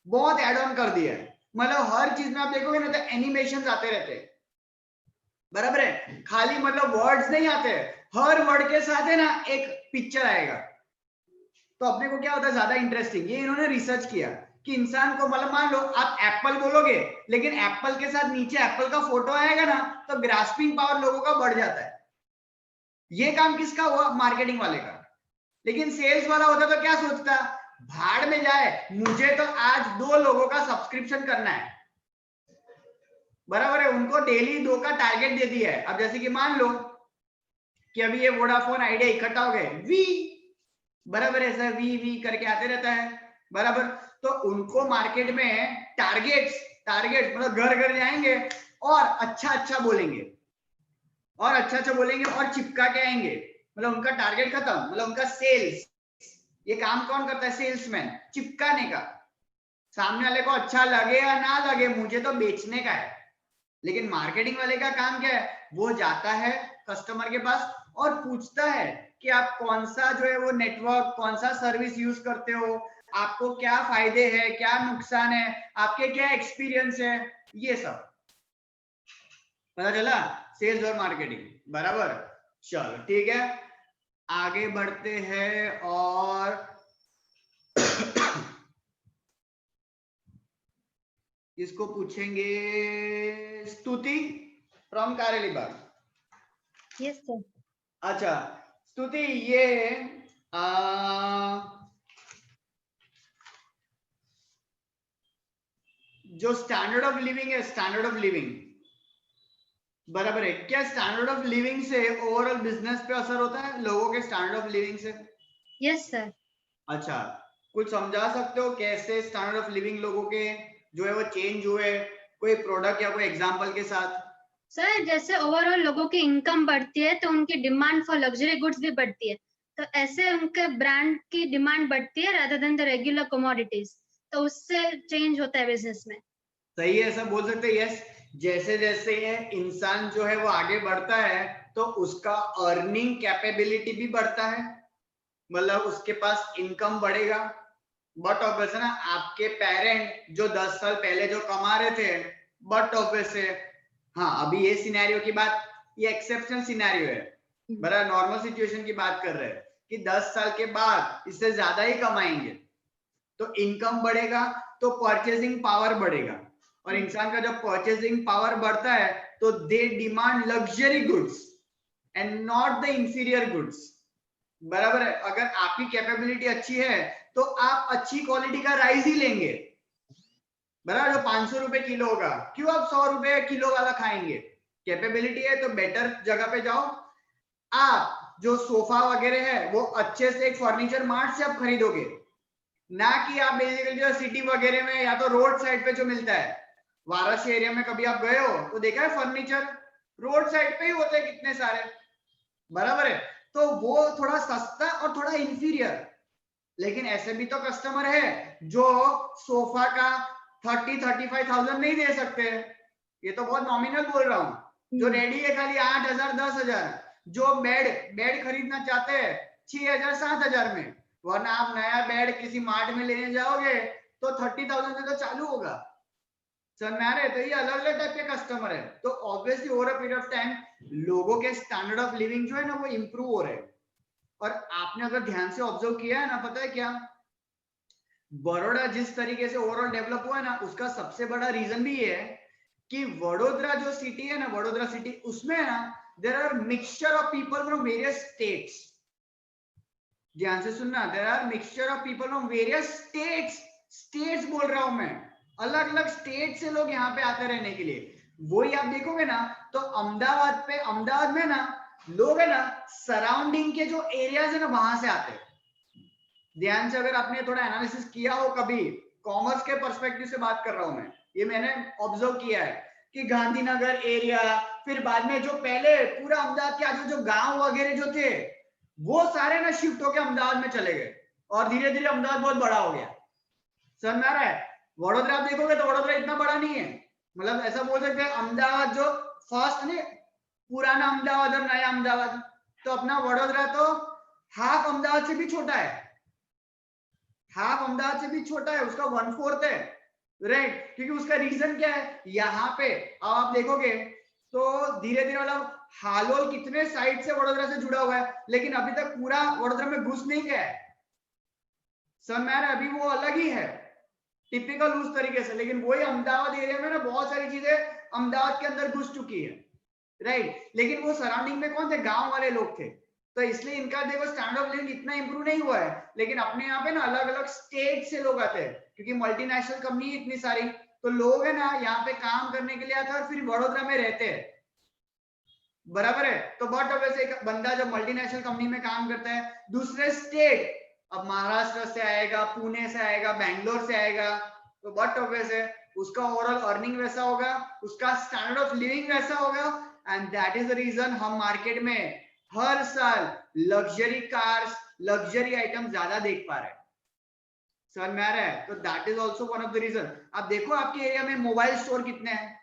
बहुत एड ऑन कर दिया है, मतलब हर चीज में आप देखोगे ना तो एनिमेशन आते रहते हैं, बराबर है? खाली मतलब वर्ड्स नहीं आते, हर वर्ड के साथ है ना एक पिक्चर आएगा, तो अपने को क्या होता है ज्यादा इंटरेस्टिंग। ये इन्होंने रिसर्च किया कि इंसान को मतलब मान लो आप एप्पल बोलोगे लेकिन एप्पल के साथ नीचे एप्पल का फोटो आएगा ना तो ग्रास्पिंग पावर लोगों का बढ़ जाता है। ये काम किसका हुआ? मार्केटिंग वाले का। लेकिन सेल्स वाला होता तो क्या सोचता, भाड़ में जाए, मुझे तो आज 2 लोगों का सब्सक्रिप्शन करना है, बराबर है? उनको डेली 2 का टारगेट दे दिया है। अब जैसे कि मान लो कि अभी ये वोडाफोन आइडिया इकट्ठा हो गए, वी, बराबर है, सर वी करके आते रहता है, बराबर? तो उनको मार्केट में टारगेट मतलब घर घर जाएंगे और अच्छा बोलेंगे और अच्छा बोलेंगे और चिपका के आएंगे, मतलब उनका टारगेट खत्म, मतलब उनका सेल्स। ये काम कौन करता है? सेल्समैन, चिपकाने का। सामने वाले को अच्छा लगे या ना लगे, मुझे तो बेचने का है। लेकिन मार्केटिंग वाले का काम क्या है? वो जाता है कस्टमर के पास और पूछता है कि आप कौन सा जो है वो नेटवर्क, कौन सा सर्विस यूज करते हो, आपको क्या फायदे हैं, क्या नुकसान है, आपके क्या एक्सपीरियंस है, ये सब पता चला। सेल्स और मार्केटिंग, बराबर? चलो ठीक है, आगे बढ़ते हैं और इसको पूछेंगे स्तुति फ्रॉम कारेलीबाग। Yes sir. अच्छा स्तुति, ये जो स्टैंडर्ड ऑफ लिविंग है, स्टैंडर्ड ऑफ लिविंग, बराबर है? क्या स्टैंडर्ड ऑफ लिविंग से ओवरऑल बिजनेस पे असर होता है, लोगों के स्टैंडर्ड ऑफ लिविंग से? Yes sir. अच्छा, कुछ समझा सकते हो कैसे स्टैंडर्ड ऑफ लिविंग लोगों के जो है वो चेंज हुए, कोई प्रोडक्ट या कोई एग्जांपल के साथ? सर जैसे ओवरऑल लोगों की इनकम बढ़ती है तो उनकी डिमांड फॉर लग्जरी गुड्स भी बढ़ती है, तो ऐसे उनके ब्रांड की डिमांड बढ़ती है rather than the regular commodities, तो उससे चेंज होता है बिजनेस में। सही है, ऐसा बोल सकते हैं। यस, जैसे जैसे ये इंसान जो है वो आगे बढ़ता है तो उसका अर्निंग कैपेबिलिटी भी बढ़ता है, मतलब उसके पास इनकम बढ़ेगा। बट ऑब्वियस है ना, आपके पेरेंट जो 10 साल पहले जो कमा रहे थे, बट ऑब्वियस है, हाँ अभी ये सिनेरियो की बात, ये एक्सेप्शनल सिनेरियो है, बड़ा नॉर्मल सिचुएशन की बात कर रहे हैं कि 10 साल के बाद इससे ज्यादा ही कमाएंगे, तो इनकम बढ़ेगा तो परचेजिंग पावर बढ़ेगा, और इंसान का जब परचेजिंग पावर बढ़ता है तो they demand luxury goods and not the inferior goods, बराबर है? अगर आपकी कैपेबिलिटी अच्छी है तो आप अच्छी क्वालिटी का राइस ही लेंगे, बराबर? जो 500 रुपए किलो होगा, क्यों आप 100 रुपए किलो वाला खाएंगे? कैपेबिलिटी है तो बेटर जगह पे जाओ। आप जो सोफा वगैरह है वो अच्छे से एक फर्नीचर मार्ट से आप खरीदोगे, ना कि आप बेसिकली जो सिटी वगैरह में या तो रोड साइड पे जो मिलता है, वाराणसी एरिया में कभी आप गए हो तो देखा है फर्नीचर रोड साइड पे ही होते हैं कितने सारे, बराबर है? तो वो थोड़ा सस्ता और थोड़ा इंफीरियर। लेकिन ऐसे भी तो कस्टमर है जो सोफा का 30-35,000 नहीं दे सकते, ये तो बहुत नॉमिनल बोल रहा हूँ। जो रेडी है खाली 8,000 10,000, जो बेड खरीदना चाहते हैं 6,000-7,000 में, वरना आप नया बेड किसी मार्ट में लेने जाओगे तो 30,000 से तो चालू होगा। समझ में आ रहे? तो ये अलग अलग टाइप के कस्टमर है, तो obviously over a period of time लोगों के स्टैंडर्ड ऑफ लिविंग जो है ना वो इंप्रूव हो रहे हैं। और आपने अगर ध्यान से ऑब्जर्व किया है ना, पता है क्या, बड़ौदा जिस तरीके से ओवरऑल डेवलप हुआ है ना, उसका सबसे बड़ा रीजन भी ये है कि वडोदरा जो सिटी है ना, वडोदरा सिटी, उसमें ना there are mixture of people from various states. ध्यान से सुनना, there are mixture of people from various states बोल रहा हूं मैं, अलग अलग स्टेट से लोग यहाँ पे आते रहने के लिए। वही आप देखोगे ना तो अहमदाबाद में ना लोग है ना सराउंडिंग के जो एरियाज है ना वहां से आते हैं। ध्यान से अगर आपने थोड़ा एनालिसिस किया हो, कभी कॉमर्स के पर्सपेक्टिव से बात कर रहा हूं मैं, ये मैंने ऑब्जर्व किया है कि गांधीनगर एरिया, फिर बाद में जो पहले पूरा अहमदाबाद के आजू जो गांव वगैरह जो थे वो सारे ना शिफ्ट होकर अहमदाबाद में चले गए और धीरे धीरे अहमदाबाद बहुत बड़ा हो गया। समझ में आ रहा है? वडोदरा आप देखोगे तो वडोदरा इतना बड़ा नहीं है, मतलब ऐसा बोल सकते हैं अहमदाबाद जो फर्स्ट ने पुराना अहमदाबाद और नया अहमदाबाद, तो अपना वडोदरा तो हाफ अहमदाबाद से भी छोटा है, हाफ अहमदाबाद से भी छोटा है, उसका 1/4 है, राइट। क्योंकि उसका रीजन क्या है, यहाँ पे आप देखोगे तो धीरे धीरे मतलब हालोल कितने साइड से वडोदरा से जुड़ा हुआ है, लेकिन अभी तक पूरा वडोदरा में घुस नहीं गया है। समझ में आ रहा है? अभी वो अलग ही है, टिपिकल उस तरीके से, लेकिन वही अहमदाबाद एरिया में ना बहुत सारी चीजें अहमदाबाद के अंदर घुस चुकी है, राइट। लेकिन वो सराउंडिंग में कौन थे, गांव वाले लोग थे, तो इसलिए इनका देखो स्टैंडर्ड ऑफ लिविंग इतना इंप्रूव नहीं हुआ है। लेकिन अपने यहाँ पे ना अलग अलग स्टेट से लोग आते हैं, क्योंकि मल्टीनेशनल कंपनी इतनी सारी, तो लोग है ना यहाँ पे काम करने के लिए आते हैं और फिर वडोदरा में रहते हैं, बराबर है। तो बहुत वैसे एक बंदा जब मल्टीनेशनल कंपनी में काम करता है दूसरे स्टेट, अब महाराष्ट्र से आएगा, पुणे से आएगा, बैंगलोर से आएगा, तो बहुत ऑब्वियस है उसका ओवरऑल अर्निंग वैसा होगा, उसका स्टैंडर्ड ऑफ लिविंग वैसा होगा, and that is the reason हम मार्केट में हर साल लग्जरी कार्स, लग्जरी आइटम ज्यादा देख पा रहे हैं। समझ में आ रहा है? तो that is also one of the reason. अब देखो आपके एरिया में मोबाइल स्टोर कितने हैं,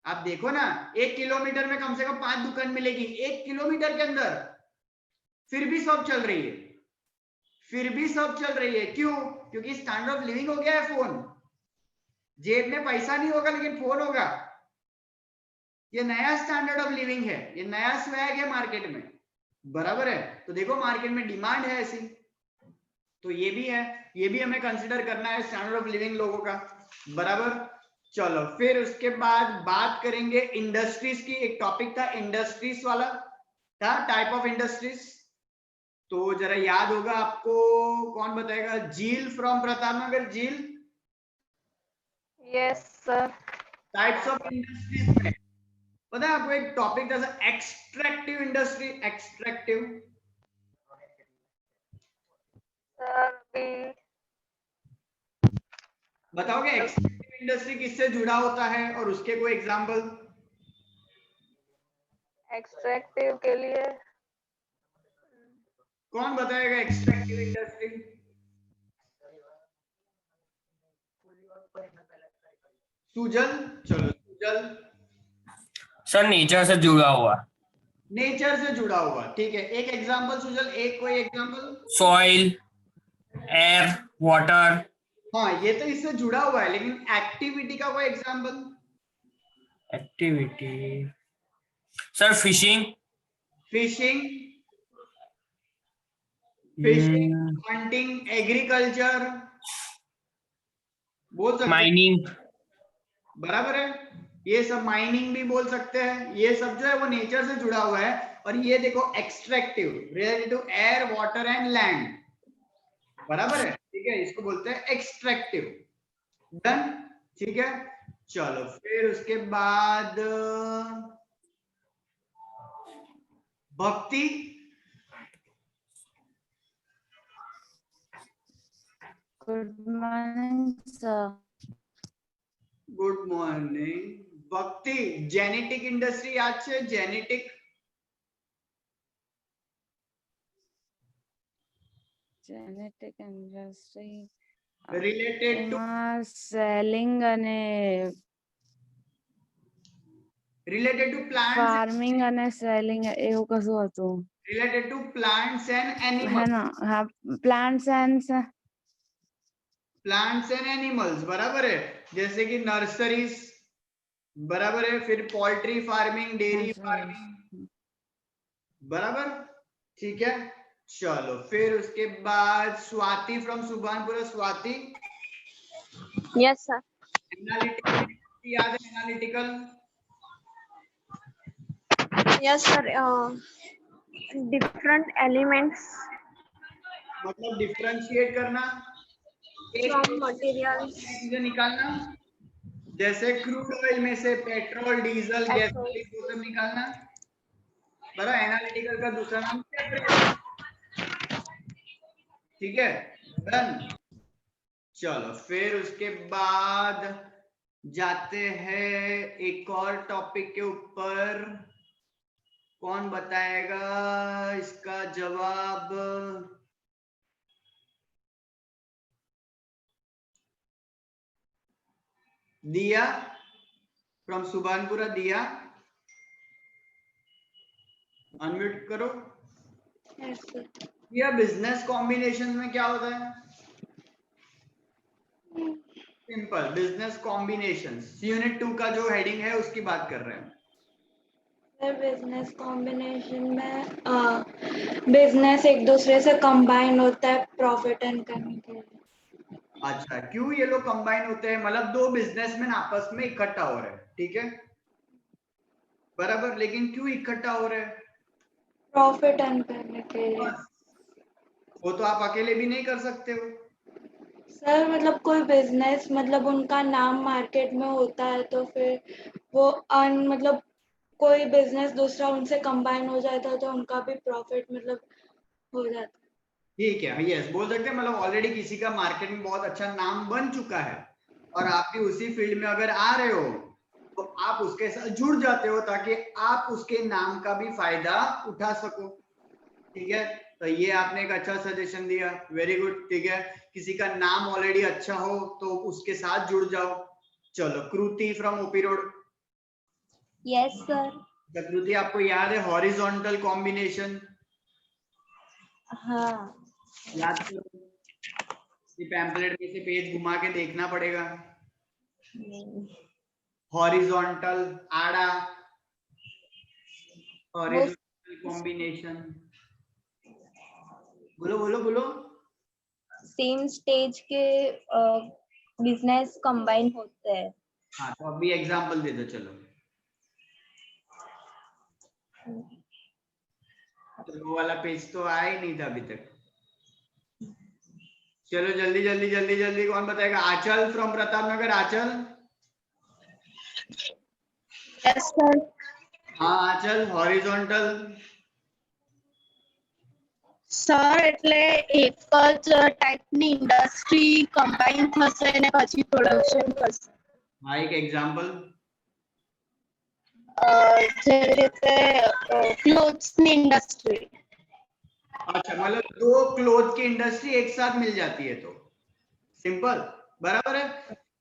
आप देखो ना, 1 किलोमीटर में कम से कम 5 दुकान मिलेगी, 1 किलोमीटर के अंदर, फिर भी सब चल रही है, फिर भी सब चल रही है। क्यों? क्योंकि स्टैंडर्ड ऑफ लिविंग हो गया है फोन, जेब में पैसा नहीं होगा लेकिन फोन होगा, ये नया स्टैंडर्ड ऑफ लिविंग है, ये नया स्वैग है मार्केट में, बराबर है। तो देखो मार्केट में डिमांड है ऐसी, तो ये भी है, ये भी हमें कंसिडर करना है स्टैंडर्ड ऑफ लिविंग लोगों का, बराबर। चलो फिर उसके बाद बात करेंगे इंडस्ट्रीज की। एक टॉपिक था इंडस्ट्रीज वाला, था टाइप ऑफ इंडस्ट्रीज, तो जरा याद होगा आपको, कौन बताएगा? झील फ्रॉम प्रतापनगर, झील। Yes sir. Types of industries में पता है आपको एक टॉपिक था एक्सट्रैक्टिव इंडस्ट्री, एक्सट्रैक्टिव। बताओगे एक्सट्रैक्टिव इंडस्ट्री किससे जुड़ा होता है और उसके कोई एग्जांपल? एक्सट्रैक्टिव के लिए कौन बताएगा एक्सट्रैक्टिव इंडस्ट्री? सुजल, चलो सुजल। सर नेचर से जुड़ा हुआ। नेचर से जुड़ा हुआ, ठीक है। एक एग्जांपल सुजल, एक कोई एग्जांपल? Soil, air, water. हाँ ये तो इससे जुड़ा हुआ है, लेकिन एक्टिविटी का कोई example? Activity sir fishing. Fishing, fishing, hunting, agriculture, बोल सकते हैं। माइनिंग, बराबर है, ये सब माइनिंग भी बोल सकते हैं। ये सब जो है वो नेचर से जुड़ा हुआ है। और ये देखो extractive, related to air, water and land, बराबर है, ठीक है, इसको बोलते हैं एक्सट्रैक्टिव। डन, ठीक है। चलो फिर उसके बाद Bhakti. Good morning sir. Good morning Bhakti. Genetic industry याद छे? Genetic, genetic industry related to selling અને related to plants, ફાર્મિંગ અને સેલિંગ એવું કશું હતું related to plants and હે animals, ના હા plants and plants and animals, बराबर है। जैसे कि नर्सरीज, बराबर है, फिर पोल्ट्री फार्मिंग, डेयरी फार्मिंग, बराबर, ठीक है। चलो फिर उसके बाद Swati from Subhanpura. Swati. Yes sir. Analytical याद है? Analytical, yes sir. Different elements, मतलब डिफरेंशिएट करना, फ्रॉम मटेरियल्स, चीजें निकालना, जैसे क्रूड ऑयल में से पेट्रोल, डीजल, गैस सब निकालना, बराबर। एनालिटिकल का दूसरा नाम क्या है? ठीक है, डन। चलो फिर उसके बाद जाते हैं एक और टॉपिक के ऊपर। कौन बताएगा इसका जवाब? दिया फ्रॉम सुभानपुरा। दिया, अनम्यूट करो। Yes, sir. यह बिजनेस कॉम्बिनेशन में क्या होता है? Simple, business combination. यूनिट 2 का जो हेडिंग है उसकी बात कर रहे हैं। सर बिजनेस कॉम्बिनेशन में बिजनेस एक दूसरे से कंबाइन होता है प्रॉफिट अर्न करने के लिए। अच्छा, क्यों ये लोग कंबाइन होते हैं? मतलब दो बिजनेसमैन आपस में इकट्ठा हो रहे हैं, ठीक है, बराबर, लेकिन क्यों इकट्ठा हो रहे हैं? प्रॉफिट अर्न करने के लिए। वो तो आप अकेले भी नहीं कर सकते हो। सर मतलब कोई बिजनेस मतलब उनका नाम मार्केट में होता है तो फिर वो अर्न मतलब कोई बिजनेस दूसरा उनसे कंबाइन हो जाता है तो उनका भी प्रॉफिट मतलब हो जाता है। ठीक है, यस बोल सकते हैं। मतलब ऑलरेडी किसी का मार्केट में बहुत अच्छा नाम बन चुका है और आप भी उसी फील्ड में अगर आ रहे हो तो आप उसके साथ जुड़ जाते हो ताकि आप उसके नाम का भी फायदा उठा सको, ठीक है। तो ये आपने एक अच्छा सजेशन दिया, वेरी गुड, ठीक है। किसी का नाम ऑलरेडी अच्छा हो तो उसके साथ जुड़ जाओ। चलो, Kriti from OP road. Yes sir. Kriti, आपको याद है हॉरिजॉन्टल कॉम्बिनेशन? हाँ याद करो, ये पैम्पलेट में से पेज घुमा के देखना पड़ेगा। हॉरिजॉन्टल, आड़ा, हॉरिजॉन्टल कॉम्बिनेशन। बोलो बोलो बोलो। सेम स्टेज के बिजनेस कंबाइन होते हैं। हाँ, तो अभी एग्जांपल दे दो। चलो, तो वो वाला पेज तो आया ही नहीं था अभी तक। चलो जल्दी जल्दी जल्दी जल्दी, कौन बताएगा? Aanchal from Pratap Nagar. Aanchal. Yes sir. हाँ आंचल, हॉरिजॉन्टल। સર એટલે એક જ ટાઈપની ઇન્ડસ્ટ્રી કમ્બાઈન થશે અને પછી પ્રોડક્શન કરશે. हाँ, एक एग्जांपल। જેવી રીતે ક્લોથ્સની ઇન્ડસ્ટ્રી. अच्छा, मतलब दो क्लोथ की इंडस्ट्री एक साथ मिल जाती है तो सिंपल, बराबर है।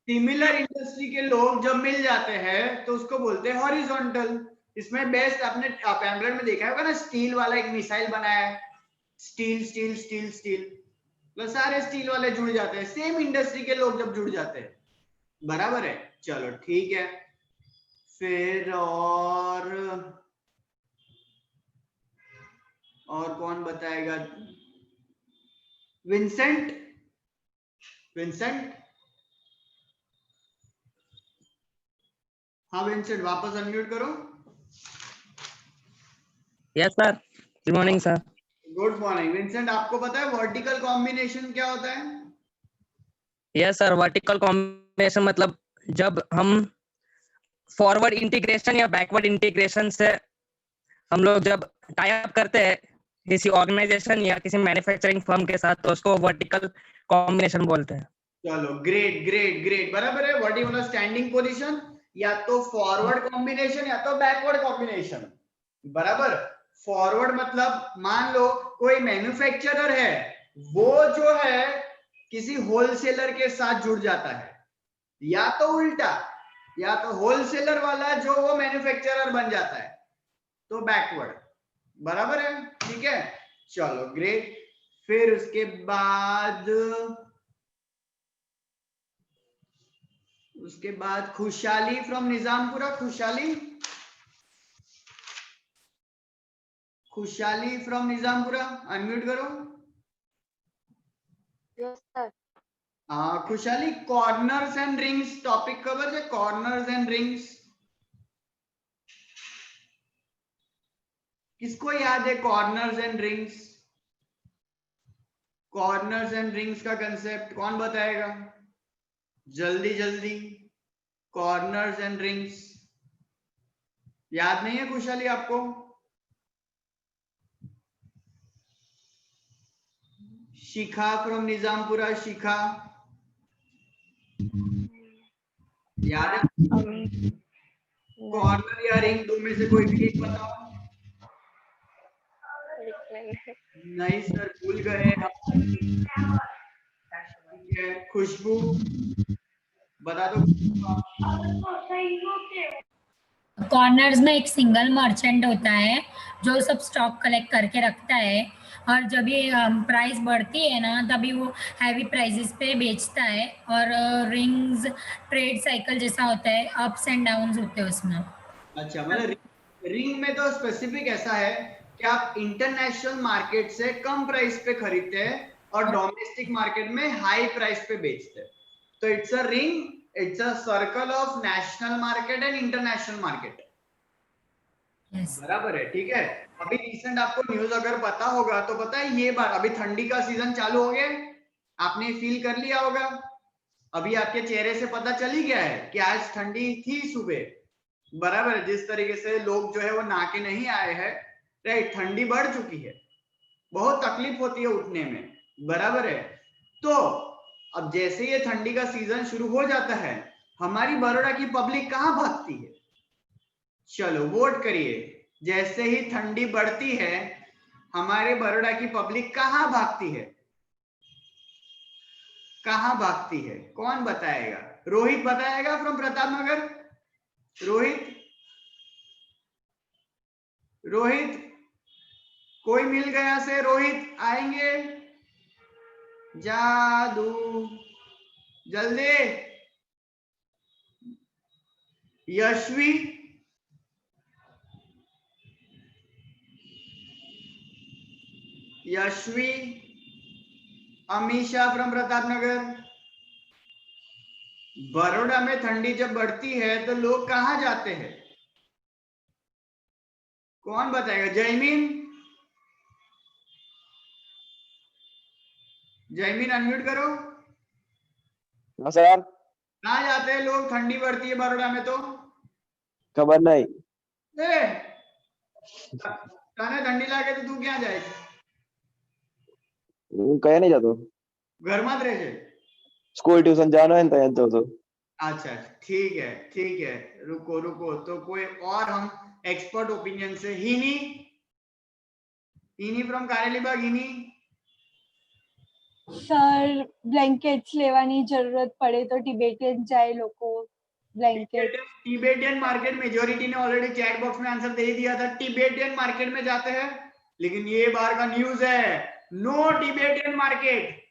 सिमिलर इंडस्ट्री के लोग जब मिल जाते हैं तो उसको बोलते हैं हॉरिजॉन्टल। इसमें बेस्ट आपने पैम्पलेट में देखा होगा ना, स्टील वाला एक मिसाइल बनाया है, स्टील स्टील स्टील स्टील, तो सारे स्टील वाले जुड़ जाते हैं। सेम इंडस्ट्री के लोग जब जुड़ जाते हैं, बराबर है। चलो ठीक है, फिर और कौन बताएगा? विंसेंट। विंसेंट, हाँ विंसेंट, वापस अनम्यूट करो। Yes sir, good morning sir. Good morning Vincent. आपको पता है वर्टिकल कॉम्बिनेशन क्या होता है? यस सर, वर्टिकल कॉम्बिनेशन मतलब जब हम फॉरवर्ड इंटीग्रेशन या बैकवर्ड इंटीग्रेशन से हम लोग जब टाई अप करते हैं किसी ऑर्गेनाइजेशन या किसी मैन्युफैक्चरिंग फर्म के साथ तो उसको वर्टिकल कॉम्बिनेशन बोलते हैं। चलो ग्रेट ग्रेट ग्रेट, बराबर है। What you want? Standing position, या तो फॉरवर्ड कॉम्बिनेशन या तो बैकवर्ड कॉम्बिनेशन, बराबर। फॉरवर्ड मतलब मान लो कोई मैन्युफैक्चरर है, वो जो है किसी होलसेलर के साथ जुड़ जाता है, या तो उल्टा, या तो होलसेलर वाला जो वो मैन्युफैक्चरर बन जाता है, तो बैकवर्ड, बराबर है, ठीक है। चलो ग्रेट। फिर उसके बाद खुशहाली फ्रॉम निजामपुरा। खुशहाली फ्रॉम निजामपुरा, अनम्यूट करो। Yes sir. खुशहाली, कॉर्नर्स एंड रिंग्स टॉपिक खबर है? कॉर्नर्स एंड रिंग्स किसको याद है? Corners and rings, corners and rings का कंसेप्ट कौन बताएगा? जल्दी जल्दी। कॉर्नर्स एंड रिंग्स याद नहीं है खुशहाली आपको? शिखा फ्रॉम निजामपुरा। शिखा, याद है? कॉर्नर या रिंग, दो में से कोई भी एक बताओ। नहीं सर, भूल गए। खुशबू बता दो। कॉर्नर्स में एक सिंगल मर्चेंट होता है जो सब स्टॉक कलेक्ट करके रखता है, और जब ये प्राइस बढ़ती है ना तभी वो हैवी प्राइसेस पे बेचता है, और रिंग्स ट्रेड साइकिल जैसा होता है, अप्स एंड डाउन्स होते हैं उसमें। अच्छा, मतलब रिंग में तो स्पेसिफिक ऐसा है कि आप इंटरनेशनल मार्केट से कम प्राइस पे खरीदते हैं और डोमेस्टिक मार्केट में हाई प्राइस पे बेचते हैं। तो it's a ring, it's a circle of national market and international market. बराबर है, ठीक है। अभी रिसेंट आपको न्यूज अगर पता होगा तो पता है, ये बार अभी ठंडी का सीजन चालू हो गया, आपने फील कर लिया होगा, अभी आपके चेहरे से पता चल ही गया है कि आज ठंडी थी सुबह। बराबर, जिस तरीके से लोग जो है वो नहा के नहीं आए हैं, राइट, ठंडी बढ़ चुकी है, बहुत तकलीफ होती है उठने में। बराबर है। तो अब जैसे ये ठंडी का सीजन शुरू हो जाता है, हमारी बड़ौदा की पब्लिक कहाँ भागती है? चलो वोट करिए। जैसे ही ठंडी बढ़ती है, हमारे बड़ौदा की पब्लिक कहाँ भागती है? कहाँ भागती है? कौन बताएगा? रोहित बताएगा फ्रॉम प्रताप नगर। रोहित कोई मिल गया से? रोहित आएंगे? जादू जल्दी। यशवी अमीशा फ्रॉम प्रताप नगर। बड़ौदा में ठंडी जब बढ़ती है तो लोग कहाँ जाते हैं? कौन बताएगा? जयमीन अनम्यूट करो। सर कहाँ जाते हैं लोग? ठंडी बढ़ती है बड़ौदा में तो खबर नहीं। तने ठंडी लागे तो तू क्या जाए? कहीं नहीं जातो, घर मत रहे छे? स्कूल ट्यूशन जाना है तो अच्छा ठीक है, रुको तो कोई और हम एक्सपर्ट ओपिनियन से। हिनी फ्रॉम कारेलीबाग। हिनी सर ब्लैंकेट्स लेवानी जरूरत पड़े तो टिबेटियन जाए लोगो ब्लैंकेट। टिबेटियन मार्केट, मेजोरिटी ने ऑलरेडी चैट बॉक्स में आंसर दे दिया था, टिबेटियन मार्केट में जाते हैं। लेकिन ये बार का न्यूज है, no Tibetan market,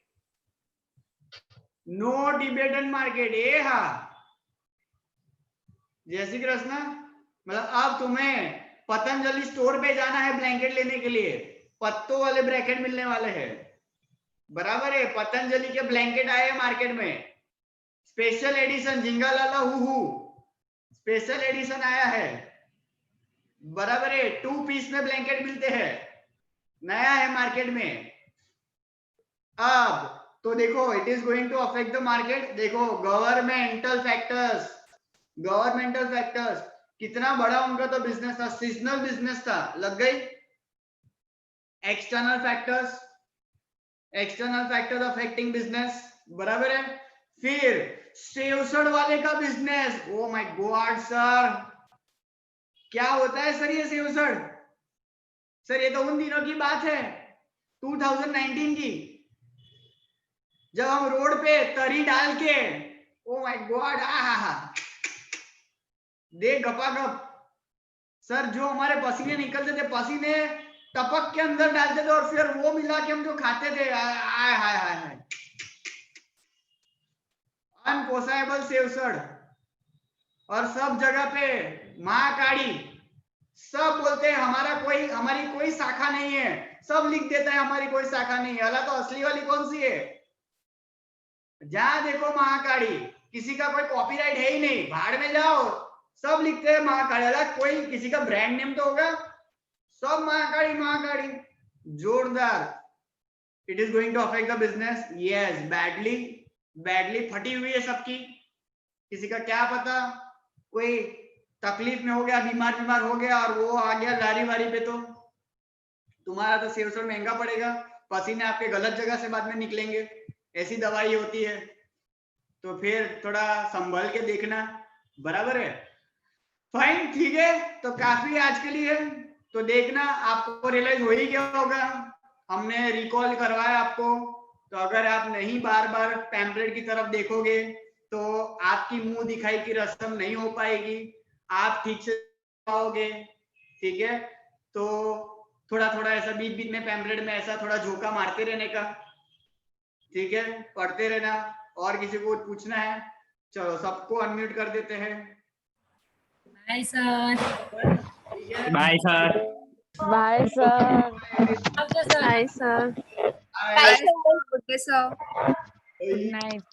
no Tibetan market. ये हाँ, जय श्री कृष्ण। मतलब अब तुम्हें पतंजलि स्टोर पे जाना है ब्लैंकेट लेने के लिए, पत्तों वाले ब्रैकेट मिलने वाले हैं। बराबर है, पतंजलि के ब्लैंकेट आए हैं मार्केट में, स्पेशल एडिशन, जिंगालाला हु स्पेशल एडिशन आया है। बराबर है, 2 पीस में ब्लैंकेट मिलते हैं, नया है मार्केट में। अब तो देखो, it is going to affect the market. देखो गवर्नमेंटल फैक्टर्स, कितना बड़ा उनका तो बिजनेस था, सीजनल बिजनेस था, लग गई। External factors affecting business. बराबर है। फिर सेवसड़ वाले का business, O my God sir, क्या होता है सर ये सेवसड़? सर ये तो उन दिनों की बात है, 2019 की, जब हम रोड पे तरी डाल के, ओ माय गॉड, दे गपागप सर, जो हमारे पसीने निकलते थे, पसीने टपक के अंदर डालते थे और फिर वो मिला के हम जो खाते थे, हाय हाय हाय, अनपोसाएबल सेवसड़। और सब जगह पे महाकाली, सब बोलते हैं हमारी कोई शाखा नहीं है, सब लिख देता है हमारी कोई शाखा नहीं है। अला तो असली वाली कौन सी है? जहां देखो महाकाली, किसी का कोई कॉपीराइट है ही नहीं, भाड़ में जाओ, सब लिखते हैं महाकाली। अलग कोई किसी का ब्रांड नेम तो होगा, सब महाकाली। जोरदार। It is going to affect the business, yes, badly फटी हुई है सबकी। किसी का क्या पता, कोई तकलीफ में हो गया, बीमार हो गया और वो आ गया लारी वारी पे, तो तुम्हारा तो सेवसड़ महंगा पड़ेगा, पसीने आपके गलत जगह से बाद में निकलेंगे, ऐसी दवाई होती है। तो फिर थोड़ा संभल के देखना। बराबर है, फाइन, ठीक है। तो काफी आज के लिए, तो देखना आपको रियलाइज हो ही गया होगा, हमने रिकॉल करवाया आपको। तो अगर आप नहीं बार बार पैम्पलेट की तरफ देखोगे तो आपकी मुंह दिखाई की रस्म नहीं हो पाएगी, आप ठीक से पाओगे, ठीक है। तो थोड़ा थोड़ा ऐसा बीच बीच में पैम्पलेट में ऐसा थोड़ा झोंका मारते रहने का, ठीक है, पढ़ते रहना। और किसी को कुछ पूछना है? चलो सबको अनम्यूट कर देते हैं। Bye sir. Bye sir. Bye sir. Bye sir. Bye sir. Okay sir. Good night.